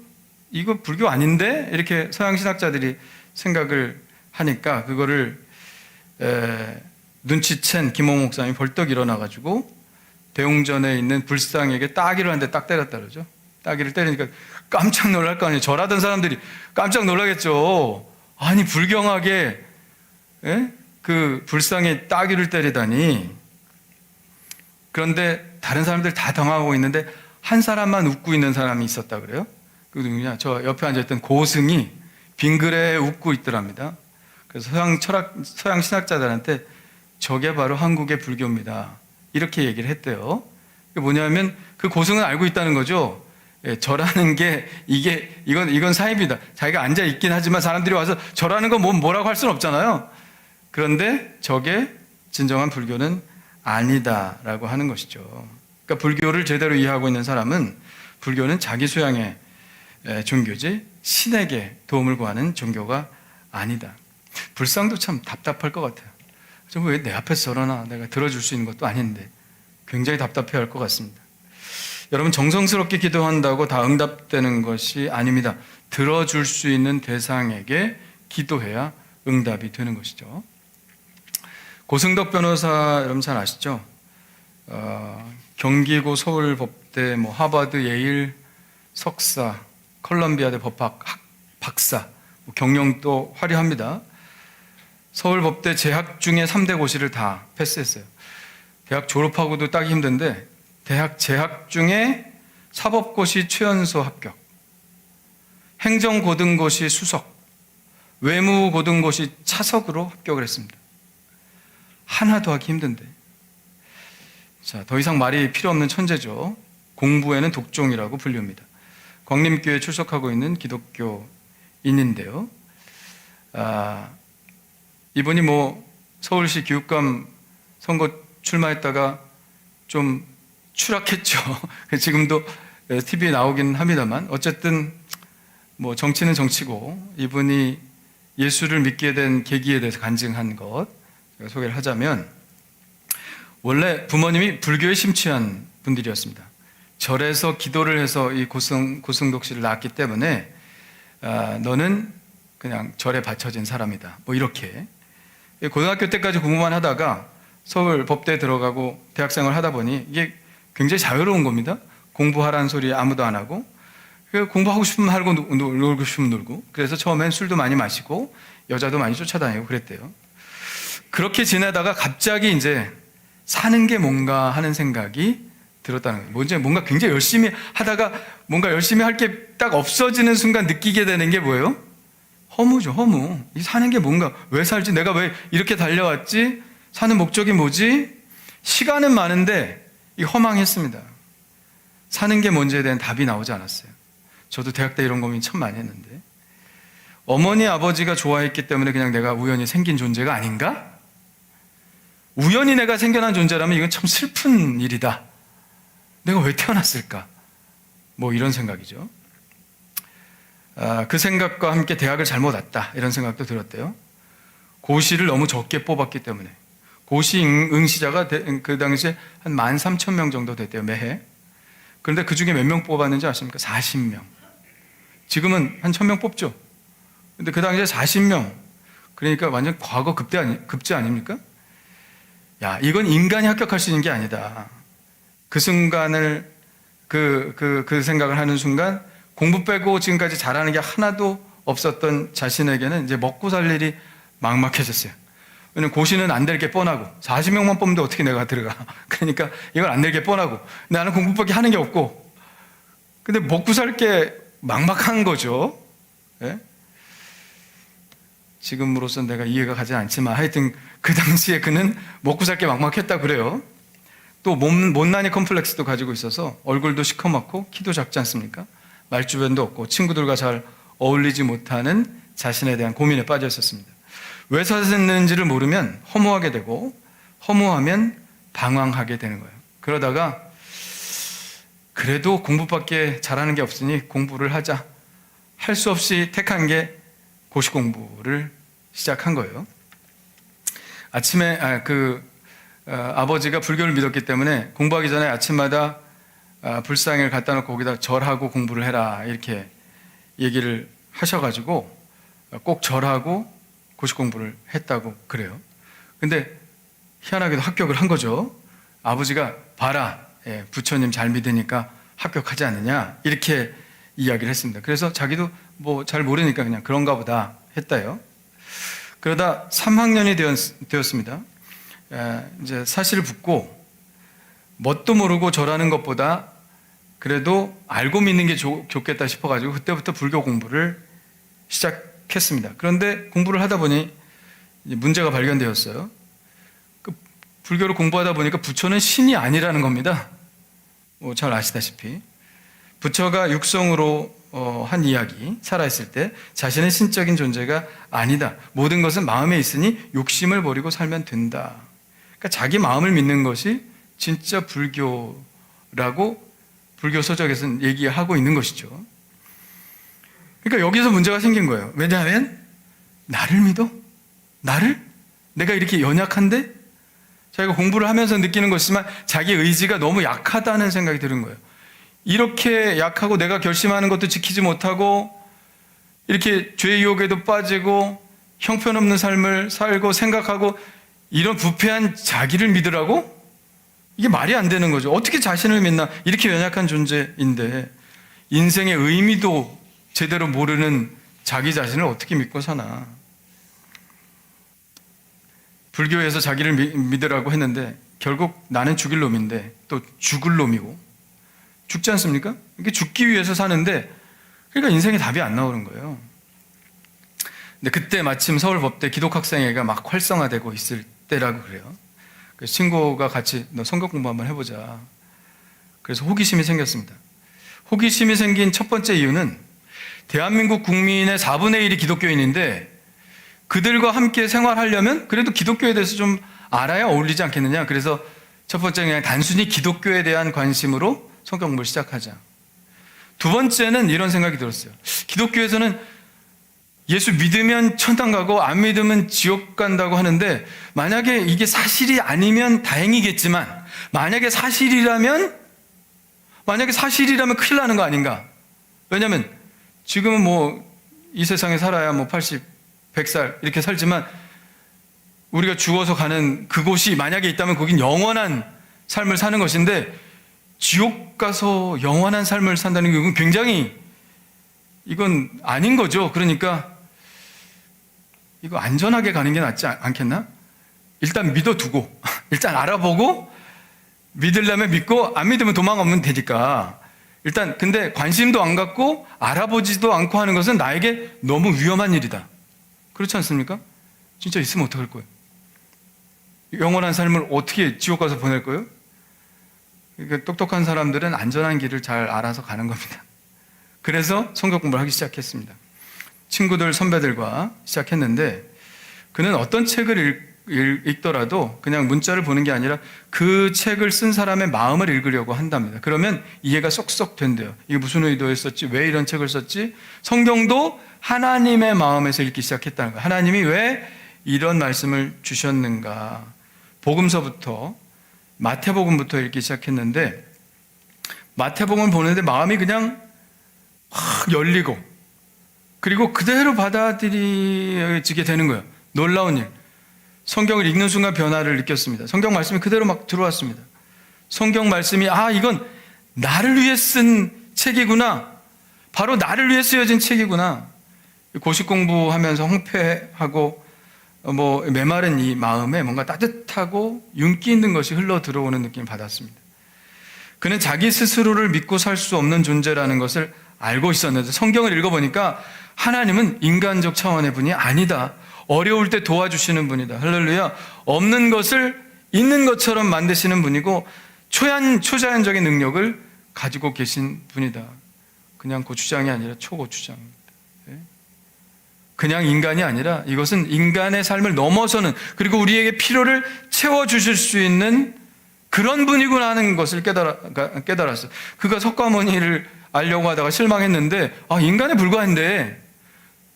불교 아닌데? 이렇게 서양 신학자들이 생각을 하니까 그거를 눈치챈 김홍호 목사님이 벌떡 일어나가지고 대웅전에 있는 불상에게 따기를 하는데 딱 때렸다 그러죠. 따기를 때리니까 깜짝 놀랄 거 아니에요. 절하던 사람들이 깜짝 놀라겠죠. 아니, 불경하게 그 불상에 따기를 때리다니. 그런데 다른 사람들 다 당하고 있는데 한 사람만 웃고 있는 사람이 있었다 그래요. 그 누구냐? 저 옆에 앉아있던 고승이 빙그레 웃고 있더랍니다. 그래서 서양 신학자들한테 저게 바로 한국의 불교입니다. 이렇게 얘기를 했대요. 그게 뭐냐면 그 고승은 알고 있다는 거죠. 절하는 게 이건 사입니다. 자기가 앉아 있긴 하지만 사람들이 와서 절하는 건 뭐라고 할 수는 없잖아요. 그런데 저게 진정한 불교는 아니다라고 하는 것이죠. 그러니까 불교를 제대로 이해하고 있는 사람은 불교는 자기 수양의 종교지 신에게 도움을 구하는 종교가 아니다. 불상도 참 답답할 것 같아요. 좀 왜 내 앞에서 저러나, 내가 들어줄 수 있는 것도 아닌데 굉장히 답답해할 것 같습니다. 여러분, 정성스럽게 기도한다고 다 응답되는 것이 아닙니다. 들어줄 수 있는 대상에게 기도해야 응답이 되는 것이죠. 고승덕 변호사 여러분 잘 아시죠? 경기고 서울법대, 하버드, 예일 석사, 컬럼비아대 법학 박사, 경력도 화려합니다. 서울법대 재학 중에 3대 고시를 다 패스했어요. 대학 졸업하고도 따기 힘든데 대학 재학 중에 사법고시 최연소 합격, 행정고등고시 수석, 외무고등고시 차석으로 합격을 했습니다. 하나도 하기 힘든데. 자, 더 이상 말이 필요 없는 천재죠. 공부에는 독종이라고 불립니다. 광림교회에 출석하고 있는 기독교인인데요. 이분이 서울시 교육감 선거 출마했다가 좀 추락했죠. 지금도 TV에 나오긴 합니다만, 어쨌든 정치는 정치고, 이분이 예수를 믿게 된 계기에 대해서 간증한 것 제가 소개를 하자면, 원래 부모님이 불교에 심취한 분들이었습니다. 절에서 기도를 해서 이 고승덕 씨를 낳았기 때문에 너는 그냥 절에 바쳐진 사람이다, 이렇게. 고등학교 때까지 공부만 하다가 서울 법대에 들어가고 대학생활 하다 보니 이게 굉장히 자유로운 겁니다. 공부하라는 소리 아무도 안 하고, 공부하고 싶으면 하고 놀고 싶으면 놀고, 그래서 처음엔 술도 많이 마시고 여자도 많이 쫓아다니고 그랬대요. 그렇게 지내다가 갑자기 이제 사는 게 뭔가 하는 생각이 들었다는 거예요. 뭔가 굉장히 열심히 하다가 뭔가 열심히 할 게 딱 없어지는 순간 느끼게 되는 게 뭐예요? 허무죠, 허무. 이 사는 게 뭔가, 왜 살지? 내가 왜 이렇게 달려왔지? 사는 목적이 뭐지? 시간은 많은데 이 허망했습니다. 사는 게 뭔지에 대한 답이 나오지 않았어요. 저도 대학 때 이런 고민 참 많이 했는데, 어머니 아버지가 좋아했기 때문에 그냥 내가 우연히 생긴 존재가 아닌가? 우연히 내가 생겨난 존재라면 이건 참 슬픈 일이다. 내가 왜 태어났을까? 이런 생각이죠. 그 생각과 함께 대학을 잘못 왔다, 이런 생각도 들었대요. 고시를 너무 적게 뽑았기 때문에. 고시 응시자가 그 당시에 한 13,000명 정도 됐대요, 매해. 그런데 그 중에 몇 명 뽑았는지 아십니까? 40명. 지금은 한 1,000명 뽑죠. 근데 그 당시에 40명. 그러니까 완전 과거 급제 아닙니까? 야, 이건 인간이 합격할 수 있는 게 아니다. 그 순간을, 그 생각을 하는 순간, 공부 빼고 지금까지 잘하는 게 하나도 없었던 자신에게는 이제 먹고 살 일이 막막해졌어요. 왜냐면 고시는 안 될 게 뻔하고, 40명만 뽑는데 어떻게 내가 들어가. 그러니까 이건 안 될 게 뻔하고, 나는 공부밖에 하는 게 없고, 근데 먹고 살 게 막막한 거죠. 예? 지금으로선 내가 이해가 가지 않지만 하여튼 그 당시에 그는 먹고 살 게 막막했다 그래요. 또 못난이 컴플렉스도 가지고 있어서 얼굴도 시커멓고 키도 작지 않습니까? 말주변도 없고 친구들과 잘 어울리지 못하는 자신에 대한 고민에 빠져 있었습니다. 왜 사셨는지를 모르면 허무하게 되고, 허무하면 방황하게 되는 거예요. 그러다가 그래도 공부밖에 잘하는 게 없으니 공부를 하자, 할 수 없이 택한 게 고시 공부를 시작한 거예요. 아침에 아버지가 불교를 믿었기 때문에 공부하기 전에 아침마다 불상을 갖다 놓고 거기다 절하고 공부를 해라, 이렇게 얘기를 하셔가지고 꼭 절하고 고시 공부를 했다고 그래요. 근데 희한하게도 합격을 한 거죠. 아버지가 봐라, 부처님 잘 믿으니까 합격하지 않느냐, 이렇게 이야기를 했습니다. 그래서 자기도 잘 모르니까 그냥 그런가 보다 했다요. 그러다 3학년이 되었습니다. 이제 사실을 묻고, 뭣도 모르고 절하는 것보다 그래도 알고 믿는 게 좋겠다 싶어가지고 그때부터 불교 공부를 시작했습니다. 그런데 공부를 하다 보니 문제가 발견되었어요. 불교를 공부하다 보니까 부처는 신이 아니라는 겁니다. 잘 아시다시피 부처가 육성으로 한 이야기, 살아있을 때 자신의 신적인 존재가 아니다, 모든 것은 마음에 있으니 욕심을 버리고 살면 된다. 그러니까 자기 마음을 믿는 것이 진짜 불교라고 불교 서적에서는 얘기하고 있는 것이죠. 그러니까 여기서 문제가 생긴 거예요. 왜냐하면 나를 믿어? 나를? 내가 이렇게 연약한데? 자기가 공부를 하면서 느끼는 것이지만 자기 의지가 너무 약하다는 생각이 드는 거예요. 이렇게 약하고 내가 결심하는 것도 지키지 못하고 이렇게 죄의 유혹에도 빠지고 형편없는 삶을 살고 생각하고 이런 부패한 자기를 믿으라고? 이게 말이 안 되는 거죠. 어떻게 자신을 믿나? 이렇게 연약한 존재인데 인생의 의미도 제대로 모르는 자기 자신을 어떻게 믿고 사나. 불교에서 자기를 믿으라고 했는데 결국 나는 죽일 놈인데 또 죽을 놈이고 죽지 않습니까? 이게 죽기 위해서 사는데 그러니까 인생에 답이 안 나오는 거예요. 근데 그때 마침 서울법대 기독학생회가 막 활성화되고 있을 때라고 그래요. 그래서 친구가 같이 너 성경 공부 한번 해보자. 그래서 호기심이 생겼습니다. 호기심이 생긴 첫 번째 이유는 대한민국 국민의 4분의 1이 기독교인인데 그들과 함께 생활하려면 그래도 기독교에 대해서 좀 알아야 어울리지 않겠느냐. 그래서 첫 번째 그냥 단순히 기독교에 대한 관심으로 성경 공부를 시작하자. 두 번째는 이런 생각이 들었어요. 기독교에서는 예수 믿으면 천당 가고 안 믿으면 지옥 간다고 하는데 만약에 이게 사실이 아니면 다행이겠지만 만약에 사실이라면 큰일 나는 거 아닌가. 왜냐하면 지금은 뭐 이 세상에 살아야 뭐 80, 100살 이렇게 살지만 우리가 죽어서 가는 그곳이 만약에 있다면 거긴 영원한 삶을 사는 것인데 지옥 가서 영원한 삶을 산다는 게 굉장히 이건 아닌 거죠. 그러니까 이거 안전하게 가는 게 낫지 않겠나? 일단 믿어두고 일단 알아보고 믿으려면 믿고 안 믿으면 도망가면 되니까 일단 근데 관심도 안 갖고 알아보지도 않고 하는 것은 나에게 너무 위험한 일이다. 그렇지 않습니까? 진짜 있으면 어떡할 거예요? 영원한 삶을 어떻게 지옥 가서 보낼 거예요? 그러니까 똑똑한 사람들은 안전한 길을 잘 알아서 가는 겁니다. 그래서 성경 공부를 하기 시작했습니다. 친구들, 선배들과 시작했는데 그는 어떤 책을 읽더라도 그냥 문자를 보는 게 아니라 그 책을 쓴 사람의 마음을 읽으려고 한답니다. 그러면 이해가 쏙쏙 된대요. 이게 무슨 의도였었지? 왜 이런 책을 썼지? 성경도 하나님의 마음에서 읽기 시작했다는 거예요. 하나님이 왜 이런 말씀을 주셨는가? 복음서부터 마태복음부터 읽기 시작했는데 마태복음을 보는데 마음이 그냥 확 열리고 그리고 그대로 받아들이게 되는 거예요. 놀라운 일. 성경을 읽는 순간 변화를 느꼈습니다. 성경 말씀이 그대로 막 들어왔습니다. 성경 말씀이 이건 나를 위해 쓴 책이구나. 바로 나를 위해 쓰여진 책이구나. 고시 공부하면서 황폐하고 메마른 이 마음에 뭔가 따뜻하고 윤기 있는 것이 흘러 들어오는 느낌을 받았습니다. 그는 자기 스스로를 믿고 살 수 없는 존재라는 것을 알고 있었는데 성경을 읽어보니까 하나님은 인간적 차원의 분이 아니다. 어려울 때 도와주시는 분이다. 할렐루야. 없는 것을 있는 것처럼 만드시는 분이고 초자연적인 능력을 가지고 계신 분이다. 그냥 고추장이 아니라 초고추장입니다. 그냥 인간이 아니라 이것은 인간의 삶을 넘어서는 그리고 우리에게 필요를 채워주실 수 있는 그런 분이구나 하는 것을 깨달았어요. 그가 석가모니를 알려고 하다가 실망했는데 인간에 불과한데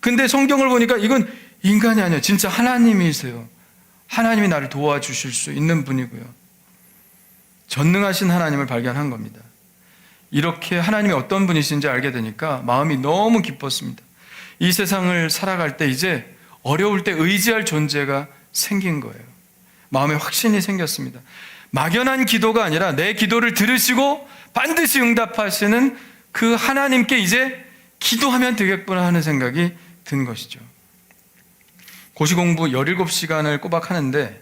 근데 성경을 보니까 이건 인간이 아니에요. 진짜 하나님이세요. 하나님이 나를 도와주실 수 있는 분이고요. 전능하신 하나님을 발견한 겁니다. 이렇게 하나님이 어떤 분이신지 알게 되니까 마음이 너무 기뻤습니다. 이 세상을 살아갈 때 이제 어려울 때 의지할 존재가 생긴 거예요. 마음에 확신이 생겼습니다. 막연한 기도가 아니라 내 기도를 들으시고 반드시 응답하시는 그 하나님께 이제 기도하면 되겠구나 하는 생각이 든 것이죠. 고시공부 17시간을 꼬박 하는데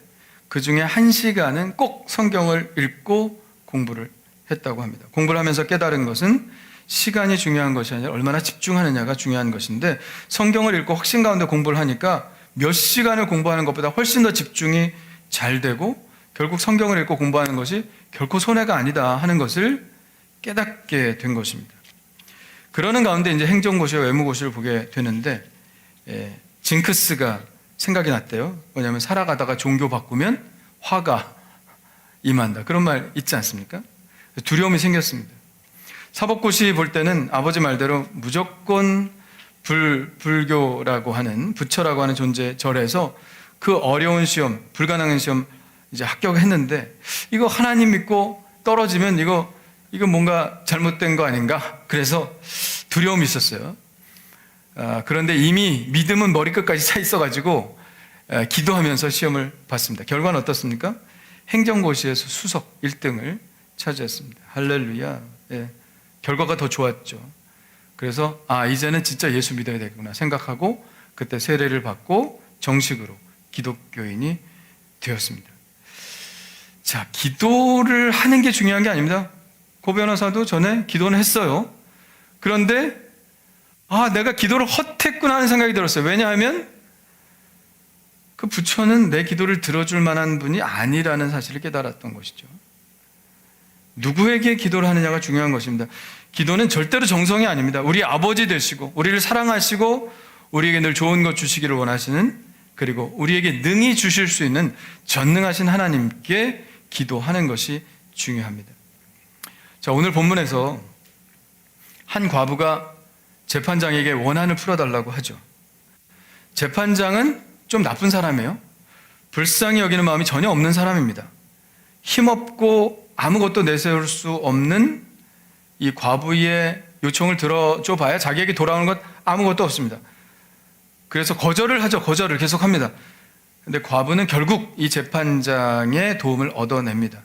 그 중에 1시간은 꼭 성경을 읽고 공부를 했다고 합니다. 공부를 하면서 깨달은 것은 시간이 중요한 것이 아니라 얼마나 집중하느냐가 중요한 것인데 성경을 읽고 확신 가운데 공부를 하니까 몇 시간을 공부하는 것보다 훨씬 더 집중이 잘 되고 결국 성경을 읽고 공부하는 것이 결코 손해가 아니다 하는 것을 깨닫게 된 것입니다. 그러는 가운데 이제 행정고시와 외무고시를 보게 되는데 징크스가 생각이 났대요. 왜냐하면 살아가다가 종교 바꾸면 화가 임한다. 그런 말 있지 않습니까? 두려움이 생겼습니다. 사법고시 볼 때는 아버지 말대로 무조건 불교라고 하는 부처라고 하는 존재 절에서 그 어려운 시험, 불가능한 시험 이제 합격했는데 이거 하나님 믿고 떨어지면 이거 뭔가 잘못된 거 아닌가? 그래서 두려움이 있었어요. 그런데 이미 믿음은 머리끝까지 차 있어가지고 기도하면서 시험을 봤습니다. 결과는 어떻습니까? 행정고시에서 수석 1등을 차지했습니다. 할렐루야. 결과가 더 좋았죠. 그래서 이제는 진짜 예수 믿어야 되구나 생각하고 그때 세례를 받고 정식으로 기독교인이 되었습니다. 자, 기도를 하는 게 중요한 게 아닙니다. 고 변호사도 전에 기도는 했어요. 그런데 내가 기도를 헛했구나 하는 생각이 들었어요. 왜냐하면 그 부처는 내 기도를 들어줄 만한 분이 아니라는 사실을 깨달았던 것이죠. 누구에게 기도를 하느냐가 중요한 것입니다. 기도는 절대로 정성이 아닙니다. 우리 아버지 되시고 우리를 사랑하시고 우리에게 늘 좋은 것 주시기를 원하시는, 그리고 우리에게 능히 주실 수 있는 전능하신 하나님께 기도하는 것이 중요합니다. 자, 오늘 본문에서 한 과부가 재판장에게 원한을 풀어달라고 하죠. 재판장은 좀 나쁜 사람이에요. 불쌍히 여기는 마음이 전혀 없는 사람입니다. 힘없고 아무것도 내세울 수 없는 이 과부의 요청을 들어줘 봐야 자기에게 돌아오는 것 아무것도 없습니다. 그래서 거절을 하죠. 거절을 계속합니다. 근데 과부는 결국 이 재판장의 도움을 얻어냅니다.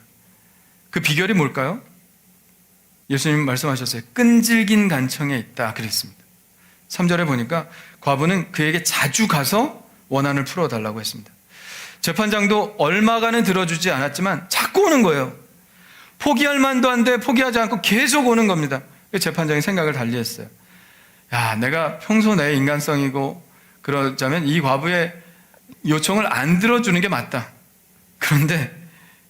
그 비결이 뭘까요? 예수님 말씀하셨어요. 끈질긴 간청에 있다 그랬습니다. 3절에 보니까 과부는 그에게 자주 가서 원한을 풀어달라고 했습니다. 재판장도 얼마간은 들어주지 않았지만 자꾸 오는 거예요. 포기할 만도 한데 포기하지 않고 계속 오는 겁니다. 재판장이 생각을 달리했어요. 내가 평소 내 인간성이고 그러자면 이 과부의 요청을 안 들어주는 게 맞다. 그런데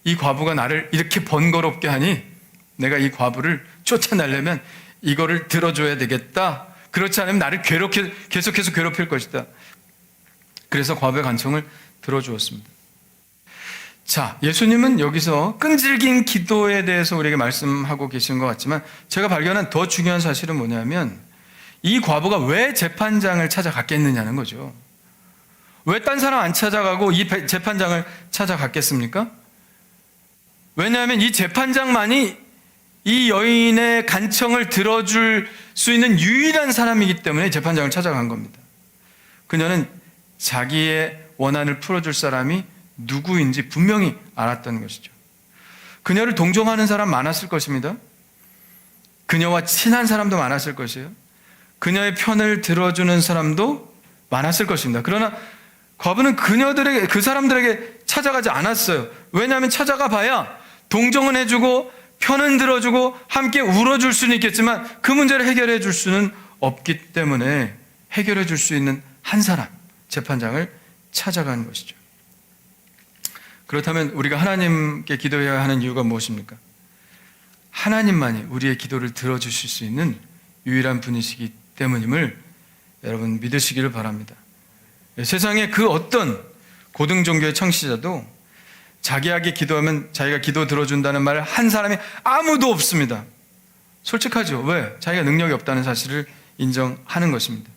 이 과부가 나를 이렇게 번거롭게 하니 내가 이 과부를 쫓아내려면 이거를 들어줘야 되겠다. 그렇지 않으면 나를 계속해서 괴롭힐 것이다. 그래서 과부의 간청을 들어주었습니다. 자, 예수님은 여기서 끈질긴 기도에 대해서 우리에게 말씀하고 계신 것 같지만 제가 발견한 더 중요한 사실은 뭐냐면 이 과부가 왜 재판장을 찾아갔겠느냐는 거죠. 왜 딴 사람 안 찾아가고 이 재판장을 찾아갔겠습니까? 왜냐하면 이 재판장만이 이 여인의 간청을 들어줄 수 있는 유일한 사람이기 때문에 재판장을 찾아간 겁니다. 그녀는 자기의 원한을 풀어줄 사람이 누구인지 분명히 알았던 것이죠. 그녀를 동정하는 사람 많았을 것입니다. 그녀와 친한 사람도 많았을 것이에요. 그녀의 편을 들어주는 사람도 많았을 것입니다. 그러나 과부는 그 사람들에게 찾아가지 않았어요. 왜냐하면 찾아가 봐야 동정은 해주고 편은 들어주고 함께 울어줄 수는 있겠지만 그 문제를 해결해 줄 수는 없기 때문에 해결해 줄 수 있는 한 사람, 재판장을 찾아간 것이죠. 그렇다면 우리가 하나님께 기도해야 하는 이유가 무엇입니까? 하나님만이 우리의 기도를 들어주실 수 있는 유일한 분이시기 때문임을 여러분 믿으시기를 바랍니다. 세상에 그 어떤 고등 종교의 창시자도 자기에게 기도하면 자기가 기도 들어준다는 말을 한 사람이 아무도 없습니다. 솔직하죠. 왜? 자기가 능력이 없다는 사실을 인정하는 것입니다.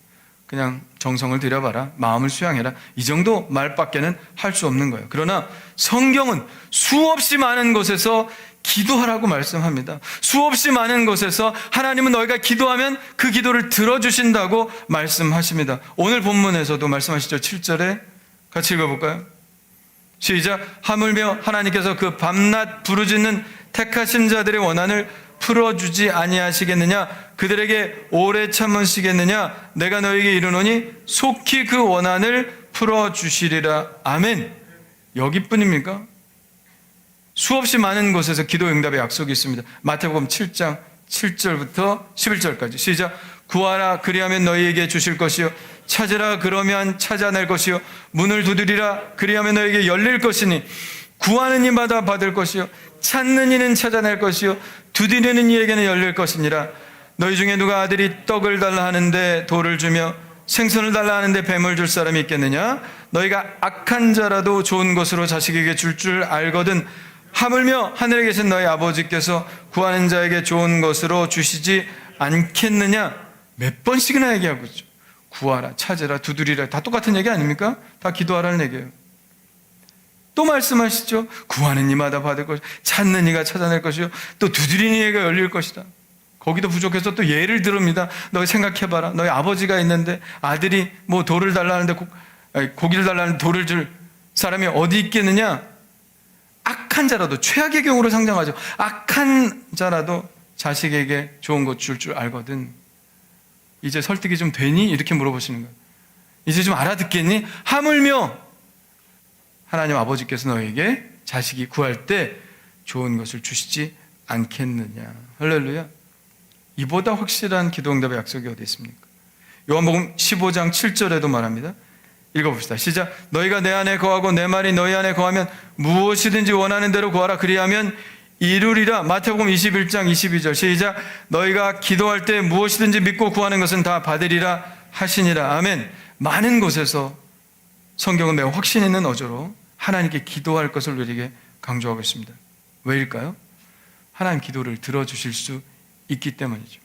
그냥 정성을 들여봐라, 마음을 수양해라, 이 정도 말밖에는 할 수 없는 거예요. 그러나 성경은 수없이 많은 곳에서 기도하라고 말씀합니다. 수없이 많은 곳에서 하나님은 너희가 기도하면 그 기도를 들어주신다고 말씀하십니다. 오늘 본문에서도 말씀하시죠. 7절에 같이 읽어볼까요? 시작. 하물며 하나님께서 그 밤낮 부르짖는 택하신 자들의 원한을 풀어주지 아니하시겠느냐? 그들에게 오래 참으시겠느냐? 내가 너에게 이르노니 속히 그 원한을 풀어주시리라. 아멘. 여기뿐입니까? 수없이 많은 곳에서 기도 응답의 약속이 있습니다. 마태복음 7장 7절부터 11절까지 시작. 구하라 그리하면 너희에게 주실 것이요 찾으라 그러면 찾아낼 것이요 문을 두드리라 그리하면 너희에게 열릴 것이니 구하는 이마다 받을 것이요 찾는 이는 찾아낼 것이요 두드리는 이에게는 열릴 것이니라. 너희 중에 누가 아들이 떡을 달라 하는데 돌을 주며 생선을 달라 하는데 뱀을 줄 사람이 있겠느냐? 너희가 악한 자라도 좋은 것으로 자식에게 줄 알거든 하물며 하늘에 계신 너희 아버지께서 구하는 자에게 좋은 것으로 주시지 않겠느냐? 몇 번씩이나 얘기하고 있죠. 구하라, 찾으라, 두드리라 다 똑같은 얘기 아닙니까? 다 기도하라는 얘기예요. 또 말씀하시죠. 구하는 이마다 받을 것이요 찾는 이가 찾아낼 것이요 또 두드리는 이가 열릴 것이다. 거기도 부족해서 또 예를 들읍니다. 너희 생각해봐라. 너희 아버지가 있는데 아들이 뭐 돌을 달라는데 고기를 달라는데 돌을 줄 사람이 어디 있겠느냐? 악한 자라도, 최악의 경우로 상정하죠. 악한 자라도 자식에게 좋은 것 줄 알거든. 이제 설득이 좀 되니? 이렇게 물어보시는 거예요. 이제 좀 알아듣겠니? 하물며 하나님 아버지께서 너에게 자식이 구할 때 좋은 것을 주시지 않겠느냐. 할렐루야. 이보다 확실한 기도 응답의 약속이 어디 있습니까? 요한복음 15장 7절에도 말합니다. 읽어봅시다. 시작. 너희가 내 안에 거하고 내 말이 너희 안에 거하면 무엇이든지 원하는 대로 구하라. 그리하면 이루리라. 마태복음 21장 22절. 시작. 너희가 기도할 때 무엇이든지 믿고 구하는 것은 다 받으리라 하시니라. 아멘. 많은 곳에서 성경은 매우 확신 있는 어조로 하나님께 기도할 것을 우리에게 강조하고 있습니다. 왜일까요? 하나님 기도를 들어주실 수 있기 때문이죠.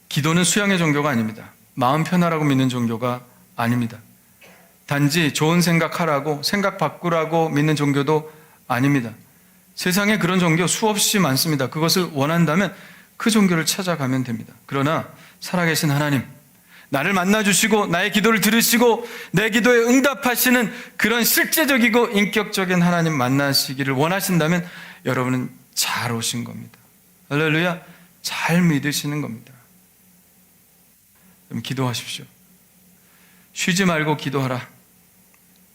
기도는 수양의 종교가 아닙니다. 마음 편하라고 믿는 종교가 아닙니다. 단지 좋은 생각하라고, 생각 바꾸라고 믿는 종교도 아닙니다. 세상에 그런 종교 수없이 많습니다. 그것을 원한다면 그 종교를 찾아가면 됩니다. 그러나 살아계신 하나님, 나를 만나주시고 나의 기도를 들으시고 내 기도에 응답하시는 그런 실제적이고 인격적인 하나님 만나시기를 원하신다면 여러분은 잘 오신 겁니다. 할렐루야. 잘 믿으시는 겁니다. 그럼 기도하십시오. 쉬지 말고 기도하라.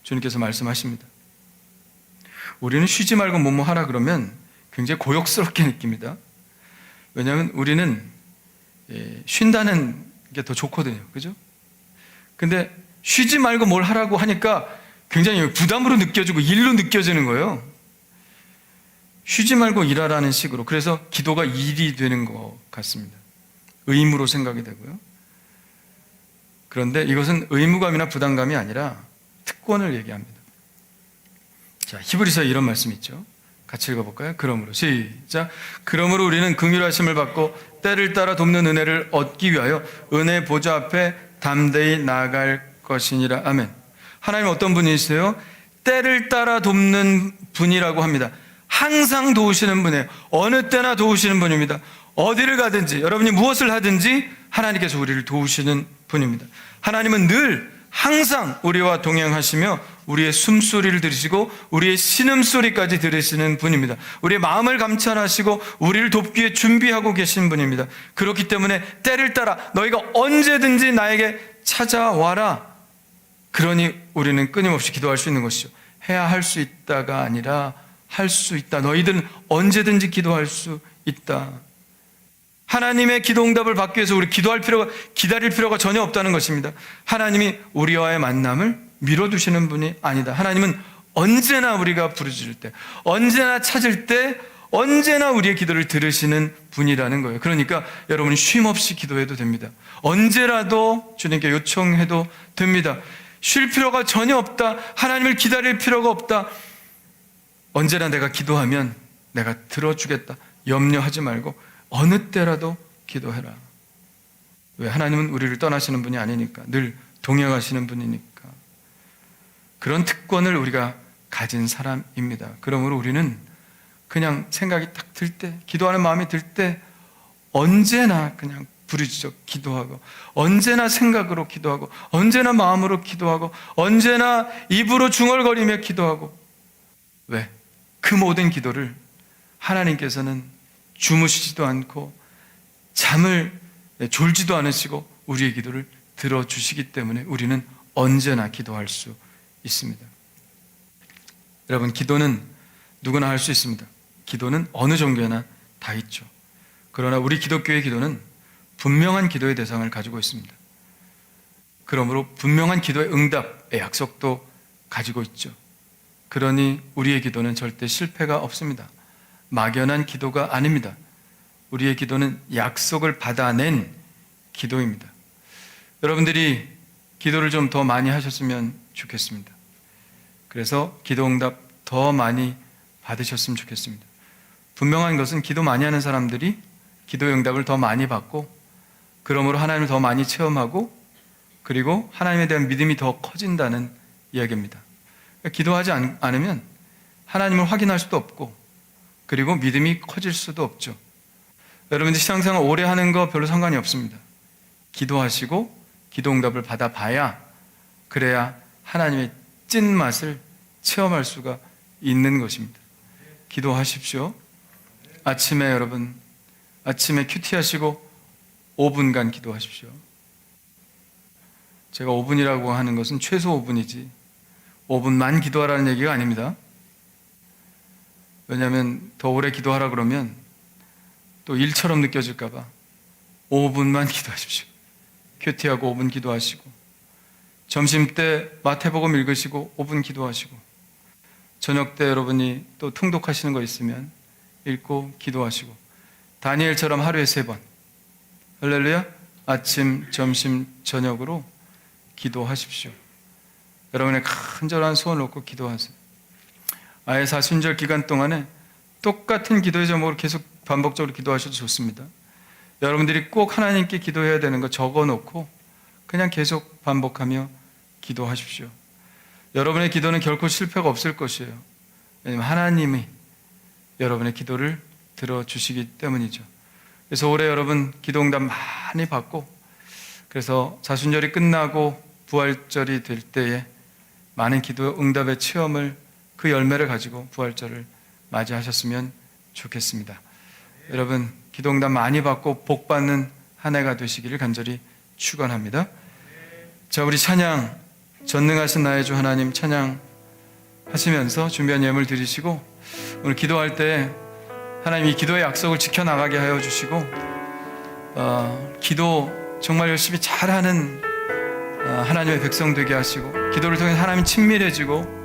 주님께서 말씀하십니다. 우리는 쉬지 말고 뭐뭐 하라 그러면 굉장히 고역스럽게 느낍니다. 왜냐하면 우리는 쉰다는 게 더 좋거든요. 그죠? 근데 쉬지 말고 뭘 하라고 하니까 굉장히 부담으로 느껴지고 일로 느껴지는 거예요. 쉬지 말고 일하라는 식으로. 그래서 기도가 일이 되는 것 같습니다. 의무로 생각이 되고요. 그런데 이것은 의무감이나 부담감이 아니라 특권을 얘기합니다. 자, 히브리서에 이런 말씀이 있죠. 같이 읽어볼까요? 그러므로 시작. 그러므로 우리는 긍휼하심을 받고 때를 따라 돕는 은혜를 얻기 위하여 은혜 보좌 앞에 담대히 나아갈 것이니라. 아멘. 하나님 어떤 분이세요? 때를 따라 돕는 분이라고 합니다. 항상 도우시는 분이에요. 어느 때나 도우시는 분입니다. 어디를 가든지 여러분이 무엇을 하든지 하나님께서 우리를 도우시는 분입니다. 하나님은 늘 항상 우리와 동행하시며 우리의 숨소리를 들으시고 우리의 신음소리까지 들으시는 분입니다. 우리의 마음을 감찰하시고 우리를 돕기 위해 준비하고 계신 분입니다. 그렇기 때문에 때를 따라 너희가 언제든지 나에게 찾아와라. 그러니 우리는 끊임없이 기도할 수 있는 것이죠. 해야 할 수 있다가 아니라 할 수 있다. 너희들은 언제든지 기도할 수 있다. 하나님의 기도 응답을 받기 위해서 우리 기다릴 필요가 전혀 없다는 것입니다. 하나님이 우리와의 만남을 미뤄두시는 분이 아니다. 하나님은 언제나 우리가 부르짖을 때, 언제나 찾을 때, 언제나 우리의 기도를 들으시는 분이라는 거예요. 그러니까 여러분이 쉼 없이 기도해도 됩니다. 언제라도 주님께 요청해도 됩니다. 쉴 필요가 전혀 없다. 하나님을 기다릴 필요가 없다. 언제나 내가 기도하면 내가 들어주겠다. 염려하지 말고 어느 때라도 기도해라. 왜? 하나님은 우리를 떠나시는 분이 아니니까. 늘 동행하시는 분이니까. 그런 특권을 우리가 가진 사람입니다. 그러므로 우리는 그냥 생각이 딱 들 때, 기도하는 마음이 들 때 언제나 그냥 부르짖어 기도하고, 언제나 생각으로 기도하고, 언제나 마음으로 기도하고, 언제나 입으로 중얼거리며 기도하고. 왜? 그 모든 기도를 하나님께서는 주무시지도 않고 잠을 졸지도 않으시고 우리의 기도를 들어주시기 때문에 우리는 언제나 기도할 수 있습니다. 여러분, 기도는 누구나 할 수 있습니다. 기도는 어느 종교에나 다 있죠. 그러나 우리 기독교의 기도는 분명한 기도의 대상을 가지고 있습니다. 그러므로 분명한 기도의 응답의 약속도 가지고 있죠. 그러니 우리의 기도는 절대 실패가 없습니다. 막연한 기도가 아닙니다. 우리의 기도는 약속을 받아낸 기도입니다. 여러분들이 기도를 좀 더 많이 하셨으면 좋겠습니다. 그래서 기도 응답 더 많이 받으셨으면 좋겠습니다. 분명한 것은 기도 많이 하는 사람들이 기도의 응답을 더 많이 받고, 그러므로 하나님을 더 많이 체험하고, 그리고 하나님에 대한 믿음이 더 커진다는 이야기입니다. 기도하지 않으면 하나님을 확인할 수도 없고, 그리고 믿음이 커질 수도 없죠. 여러분들 신앙생활 오래 하는 거 별로 상관이 없습니다. 기도하시고 기도 응답을 받아봐야, 그래야 하나님의 찐맛을 체험할 수가 있는 것입니다. 기도하십시오. 아침에 여러분, 아침에 큐티 하시고 5분간 기도하십시오. 제가 5분이라고 하는 것은 최소 5분이지 5분만 기도하라는 얘기가 아닙니다. 왜냐하면 더 오래 기도하라 그러면 또 일처럼 느껴질까 봐 5분만 기도하십시오. 큐티하고 5분 기도하시고, 점심 때 마태복음 읽으시고 5분 기도하시고, 저녁 때 여러분이 또 통독하시는 거 있으면 읽고 기도하시고, 다니엘처럼 하루에 3번, 할렐루야, 아침, 점심, 저녁으로 기도하십시오. 여러분의 간절한 소원을 놓고 기도하세요. 아예 사순절 기간 동안에 똑같은 기도의 제목으로 계속 반복적으로 기도하셔도 좋습니다. 여러분들이 꼭 하나님께 기도해야 되는 거 적어놓고 그냥 계속 반복하며 기도하십시오. 여러분의 기도는 결코 실패가 없을 것이에요. 왜냐하면 하나님이 여러분의 기도를 들어주시기 때문이죠. 그래서 올해 여러분 기도응답 많이 받고, 그래서 사순절이 끝나고 부활절이 될 때에 많은 기도응답의 체험을, 그 열매를 가지고 부활절을 맞이하셨으면 좋겠습니다. 여러분 기도응답 많이 받고 복받는 한 해가 되시기를 간절히 축원합니다. 자, 우리 찬양, 전능하신 나의 주 하나님 찬양 하시면서 준비한 예물 드리시고, 오늘 기도할 때 하나님 이 기도의 약속을 지켜나가게 하여 주시고, 기도 정말 열심히 잘하는 하나님의 백성 되게 하시고, 기도를 통해 하나님 친밀해지고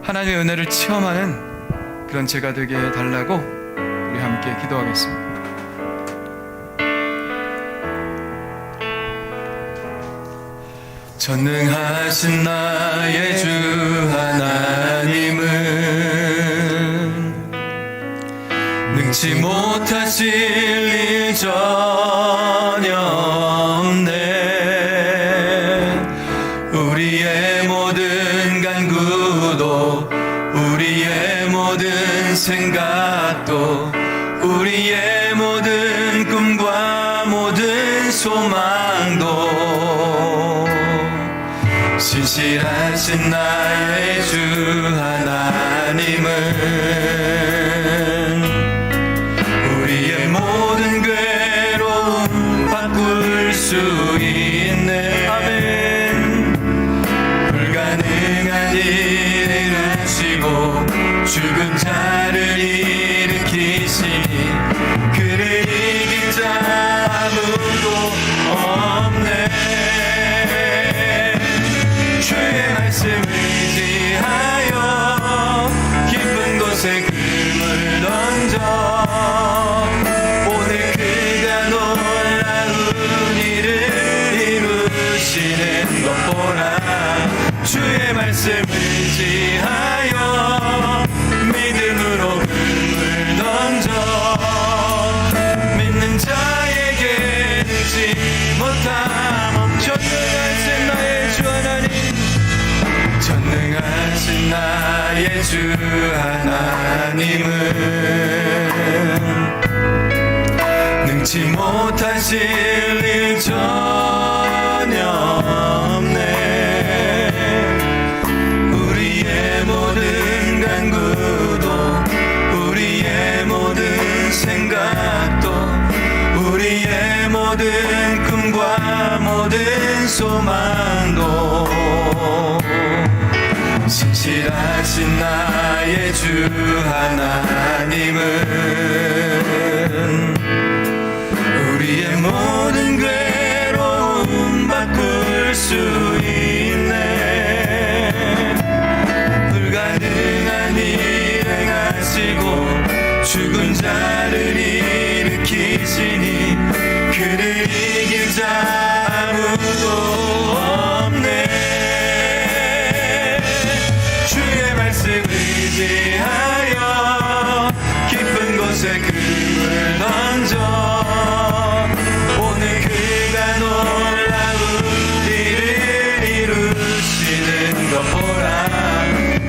하나님의 은혜를 체험하는 그런 제가 되게 해달라고 우리 함께 기도하겠습니다. 전능하신 나의 주 하나님은 능치 못하실 일 전혀 없네. 우리의 모든 간구도, 우리의 모든 생각도, 우리의 모든 꿈과 모든 소망도 신실하신 나의 주 하나님은 우리의 모든 괴로움 바꿀 수 있네. 아멘. 불가능한 일을 하시고 죽은 자를 일으키시니 그를 이길 자 아무도 없네. 주의 말씀을 의지하여 깊은 곳에 금을 던져 오늘 그가 놀라운 일을 이루시는 것 보라. 주의 말씀을 의지하여 믿음으로 금을 던져 믿는 자에게 능치 못함. 전능하신 나의 주 하나님, 전능하신 나의 주 하나님은 능치 못하실 일 전혀 없네. 우리의 모든 간구도, 우리의 모든 생각도, 우리의 모든 꿈과 모든 소망도 신실하신 나의 주 하나님은 우리의 모든 괴로움 바꿀 수 있네. 불가능한 일 행하시고 죽은 자를 일으키시니 그를 이길 자 아무도 없네. 주의 말씀 의지하여 깊은 곳에 금을 던져 오늘 그가 놀라운 일을 이루시는 것 보라.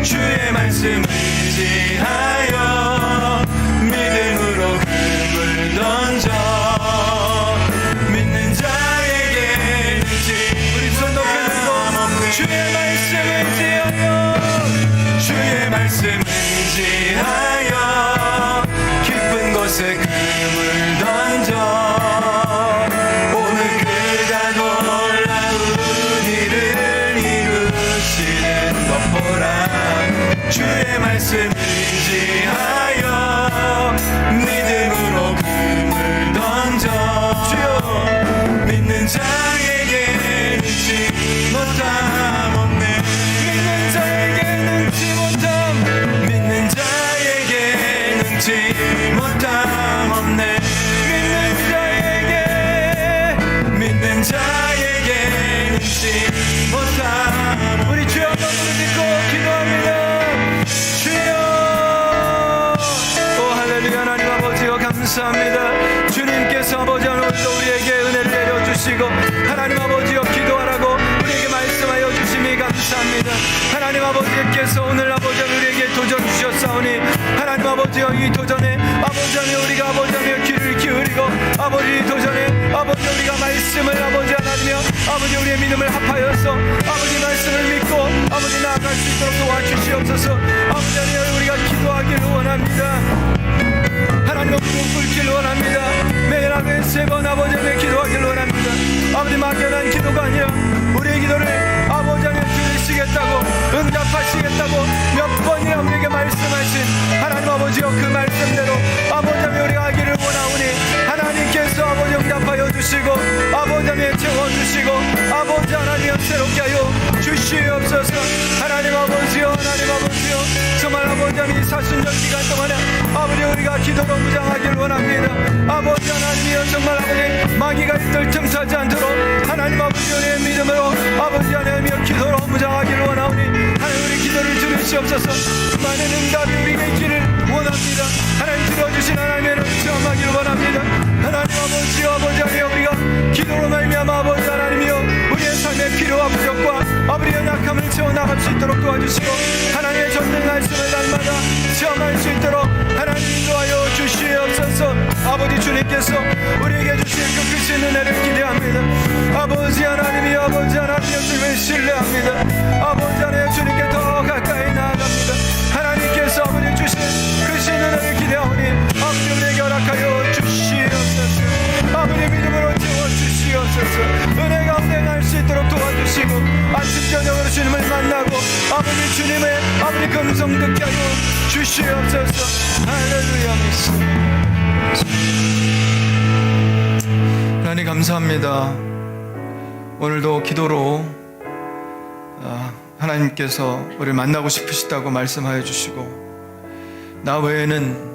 주의 말씀 의지하여 믿음으로 금을 던져 믿는 자에게 능치. 우리 손 높여주고 주의 말씀 의지하여, 주의 말씀 의지하여 깊은 곳에 금을 던져 주의 말씀 의지하여 믿음으로 금을 던져 주여 믿는 자에게 능치 못함 없네 믿는 자에게 능치 못함 믿는 자에게 능치 못함 없네 믿는 자에게 능치 못함 우리 주여 한번 부르짖고 기도합니다 주여 오 할렐루야 하나님 아버지여 감사합니다 주님께서 아버지 오늘도 우리에게 은혜를 내려주시고 하나님 아버지여 기도하라고 우리에게 말씀하여 주심이 감사합니다 하나님 아버지께서 오늘 아버지 우리에게 도전 주셨사오니 하나님 아버지여 이 도전에 아버지 하나님 우리가 아버지 하나님 귀를 기울이고 아버지 도전에 아버지 우리가 말씀을 아버지 하나님여 아버지 우리의 믿음을 합하여서 아버지 말씀을 믿고 아버지 나아갈 수 있도록 도와주시옵소서 아버지 하나님 우리가 기도하기를 원합니다 하나님 무릎 꿇기를 원합니다 매일 하루에 3번 아버지 앞에 기도하기를 원합니다 아버지 막연한 기도가 아니라 우리의 기도를 아버지 하나님 들으시겠다고 응답하시겠다고 몇 번이나 우리에게 말씀하신 하나님 아버지여 그 말씀대로 아버지 하나님 우리가 하기를 원하오니 하나님께서 아버지 응답하여 주시고 아버지 하나님 채워주시고 아버지 하나님 새롭게 하여 주시옵소서 하나님 아버지여 정말 아버지 하나님 사순절 기간 동안에 아버지 우리가 기도로 무장하기를 원합니다 아버지 하나님이여 정말 아버지 마귀가 이들 틈타지 않도록 하나님 아버지 우리의 믿음으로 아버지 하나님이여 기도로 무장하기를 원하오니 하나님 우리 기도를 들으시옵소서 많은 응답이 우리에게 있기를 원합니다 하나님 들어주신 하나님의 은혜를 체험하기를 원합니다 하나님 아버지여 아버지 하나님 우리가 기도로 말미암아 아버지 하나님이여 우리의 삶의 필요와 부족과 아버지의 연약함을 채워나갈 수 있도록 도와주시고 하나님의 전능 말씀을 날마다 체험할 수 있도록 하나님 인도하여 주시옵소서 아버지 주님께서 우리에게 주신 그 크신 은혜를 기대합니다 아버지 하나님이여 아버지 하나님이여 주님을 신뢰합니다 아버지 하나님 주님께 더 가까이 나아갑니다 하나님께서 아버지 주신 크신 은혜를 기대하오니 아버지 우리에게 허락하여 주시옵소서 아버지 믿음으로 채워주시옵소서 은혜 가운데 날 수 있도록 도와주시고 아침 저녁으로 주님을 만나고 아버지 주님의 아버지 금성 듣게 하여 주시옵소서 할렐루야 하나님 감사합니다 오늘도 기도로 하나님께서 우리를 만나고 싶으시다고 말씀하여 주시고 나 외에는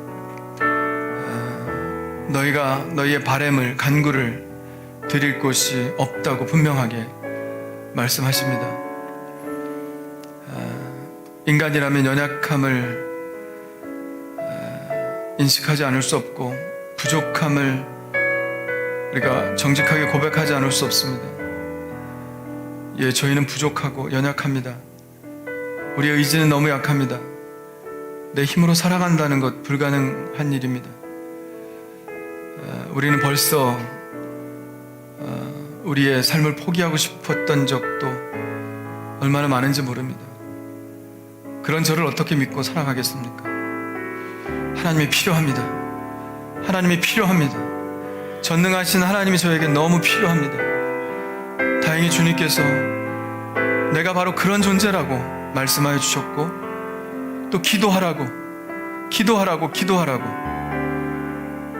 너희가 너희의 바램을 간구를 드릴 곳이 없다고 분명하게 말씀하십니다. 인간이라면 연약함을 인식하지 않을 수 없고 부족함을 우리가 정직하게 고백하지 않을 수 없습니다. 예, 저희는 부족하고 연약합니다. 우리의 의지는 너무 약합니다. 내 힘으로 살아간다는 것 불가능한 일입니다. 우리는 벌써 우리의 삶을 포기하고 싶었던 적도 얼마나 많은지 모릅니다. 그런 저를 어떻게 믿고 살아가겠습니까? 하나님이 필요합니다. 하나님이 필요합니다. 전능하신 하나님이 저에게 너무 필요합니다. 다행히 주님께서 내가 바로 그런 존재라고 말씀하여 주셨고 또 기도하라고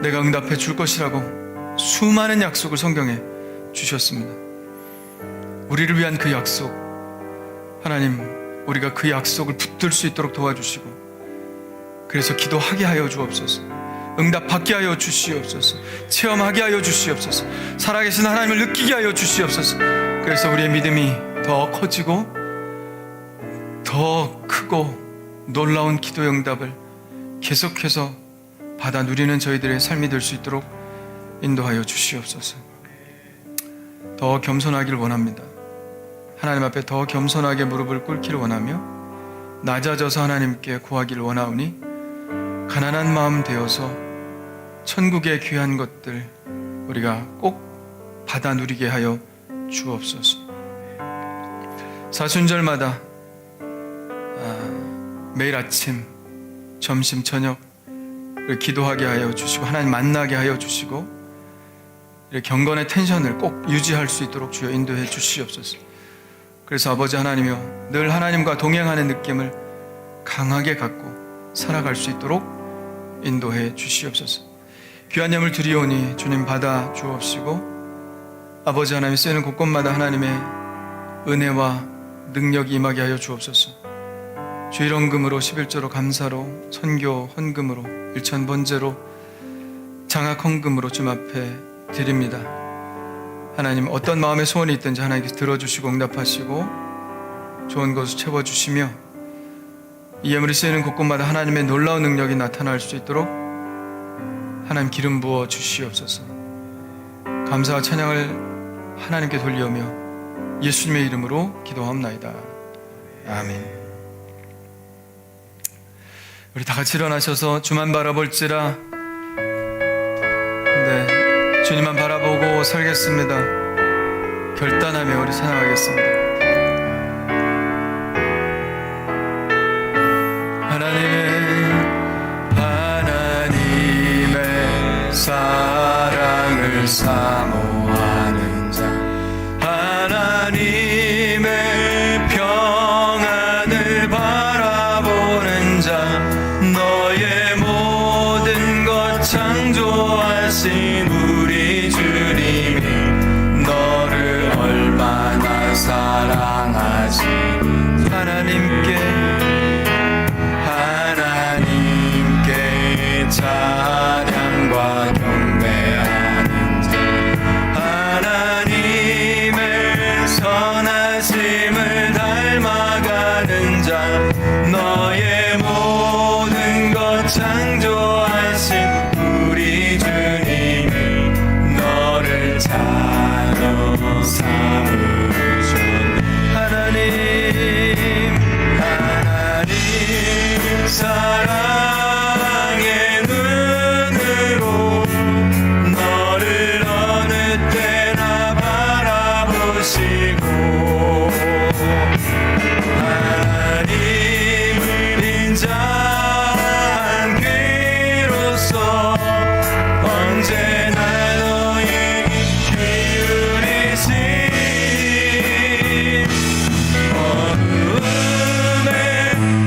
내가 응답해 줄 것이라고 수많은 약속을 성경에 주셨습니다. 우리를 위한 그 약속 하나님 우리가 그 약속을 붙들 수 있도록 도와주시고 그래서 기도하게 하여 주옵소서 응답받게 하여 주시옵소서 체험하게 하여 주시옵소서 살아계신 하나님을 느끼게 하여 주시옵소서 그래서 우리의 믿음이 더 커지고 더 크고 놀라운 기도의 응답을 계속해서 받아 누리는 저희들의 삶이 될 수 있도록 인도하여 주시옵소서. 더 겸손하기를 원합니다. 하나님 앞에 더 겸손하게 무릎을 꿇기를 원하며 낮아져서 하나님께 구하기를 원하오니 가난한 마음 되어서 천국의 귀한 것들 우리가 꼭 받아 누리게 하여 주옵소서. 사순절마다 매일 아침, 점심, 저녁 기도하게 하여 주시고 하나님 만나게 하여 주시고 경건의 텐션을 꼭 유지할 수 있도록 주여 인도해 주시옵소서. 그래서 아버지 하나님이여 늘 하나님과 동행하는 느낌을 강하게 갖고 살아갈 수 있도록 인도해 주시옵소서. 귀한 예물 드리오니 주님 받아 주옵시고 아버지 하나님 쓰이는 곳곳마다 하나님의 은혜와 능력이 임하게 하여 주옵소서. 주일 헌금으로 11조로 감사로 선교 헌금으로 일천 번제로 장학 헌금으로 주님 앞에 드립니다. 하나님 어떤 마음의 소원이 있든지 하나님께서 들어주시고 응답하시고 좋은 것을 채워주시며 이 예물이 쓰이는 곳곳마다 하나님의 놀라운 능력이 나타날 수 있도록 하나님 기름 부어 주시옵소서. 감사와 찬양을 하나님께 돌려오며 예수님의 이름으로 기도합나이다. 아멘. 우리 다 같이 일어나셔서 주만 바라볼지라. 네, 주님만 바라보고 살겠습니다. 결단하며 우리 찬양하겠습니다. 하나님의 사랑을 사모하는 자, 하나님의 평안을 바라보는 자, 너의 모든 것 창조하신 우리 주님이 너를 얼마나 사랑하시. 하나님께 찬양과 경배하는 자, 하나님의 선하심을 닮아가는 자, 너의 모든 것 창조하신 우리 주님이 너를 자녀 삼으셨네. 하나님 사랑의 눈으로 너를 어느 때나 바라보시고 하나님을 인자한 귀로서 언제나 너에게 기울이신 어둠에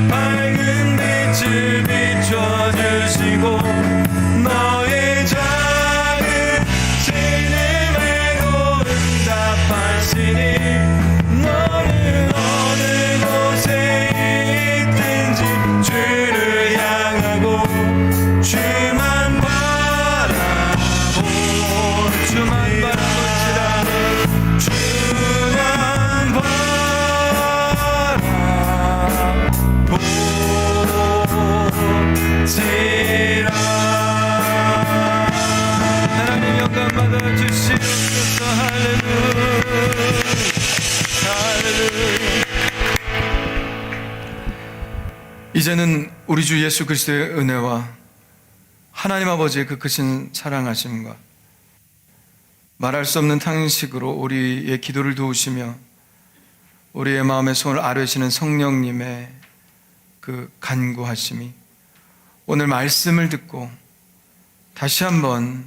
밝은 빛을 비춰주시고 너의 작은 신음에도 응답하시니 너는 어느 곳에 있든지 주를 향하고 주만 바라볼지라. 주만 바라볼지라. 하나님 영광 받아 주시옵소서. 할렐루야. 할렐루야. 이제는 우리 주 예수 그리스도의 은혜와 하나님 아버지의 그 크신 사랑하심과 말할 수 없는 탄식으로 우리의 기도를 도우시며 우리의 마음의 소원을 아뢰시는 성령님의 그 간구하심이 오늘 말씀을 듣고 다시 한번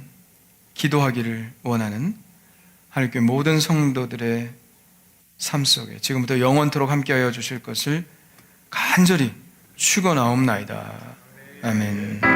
기도하기를 원하는 하나님께 모든 성도들의 삶 속에 지금부터 영원토록 함께하여 주실 것을 간절히 축원하옵나이다. 아멘.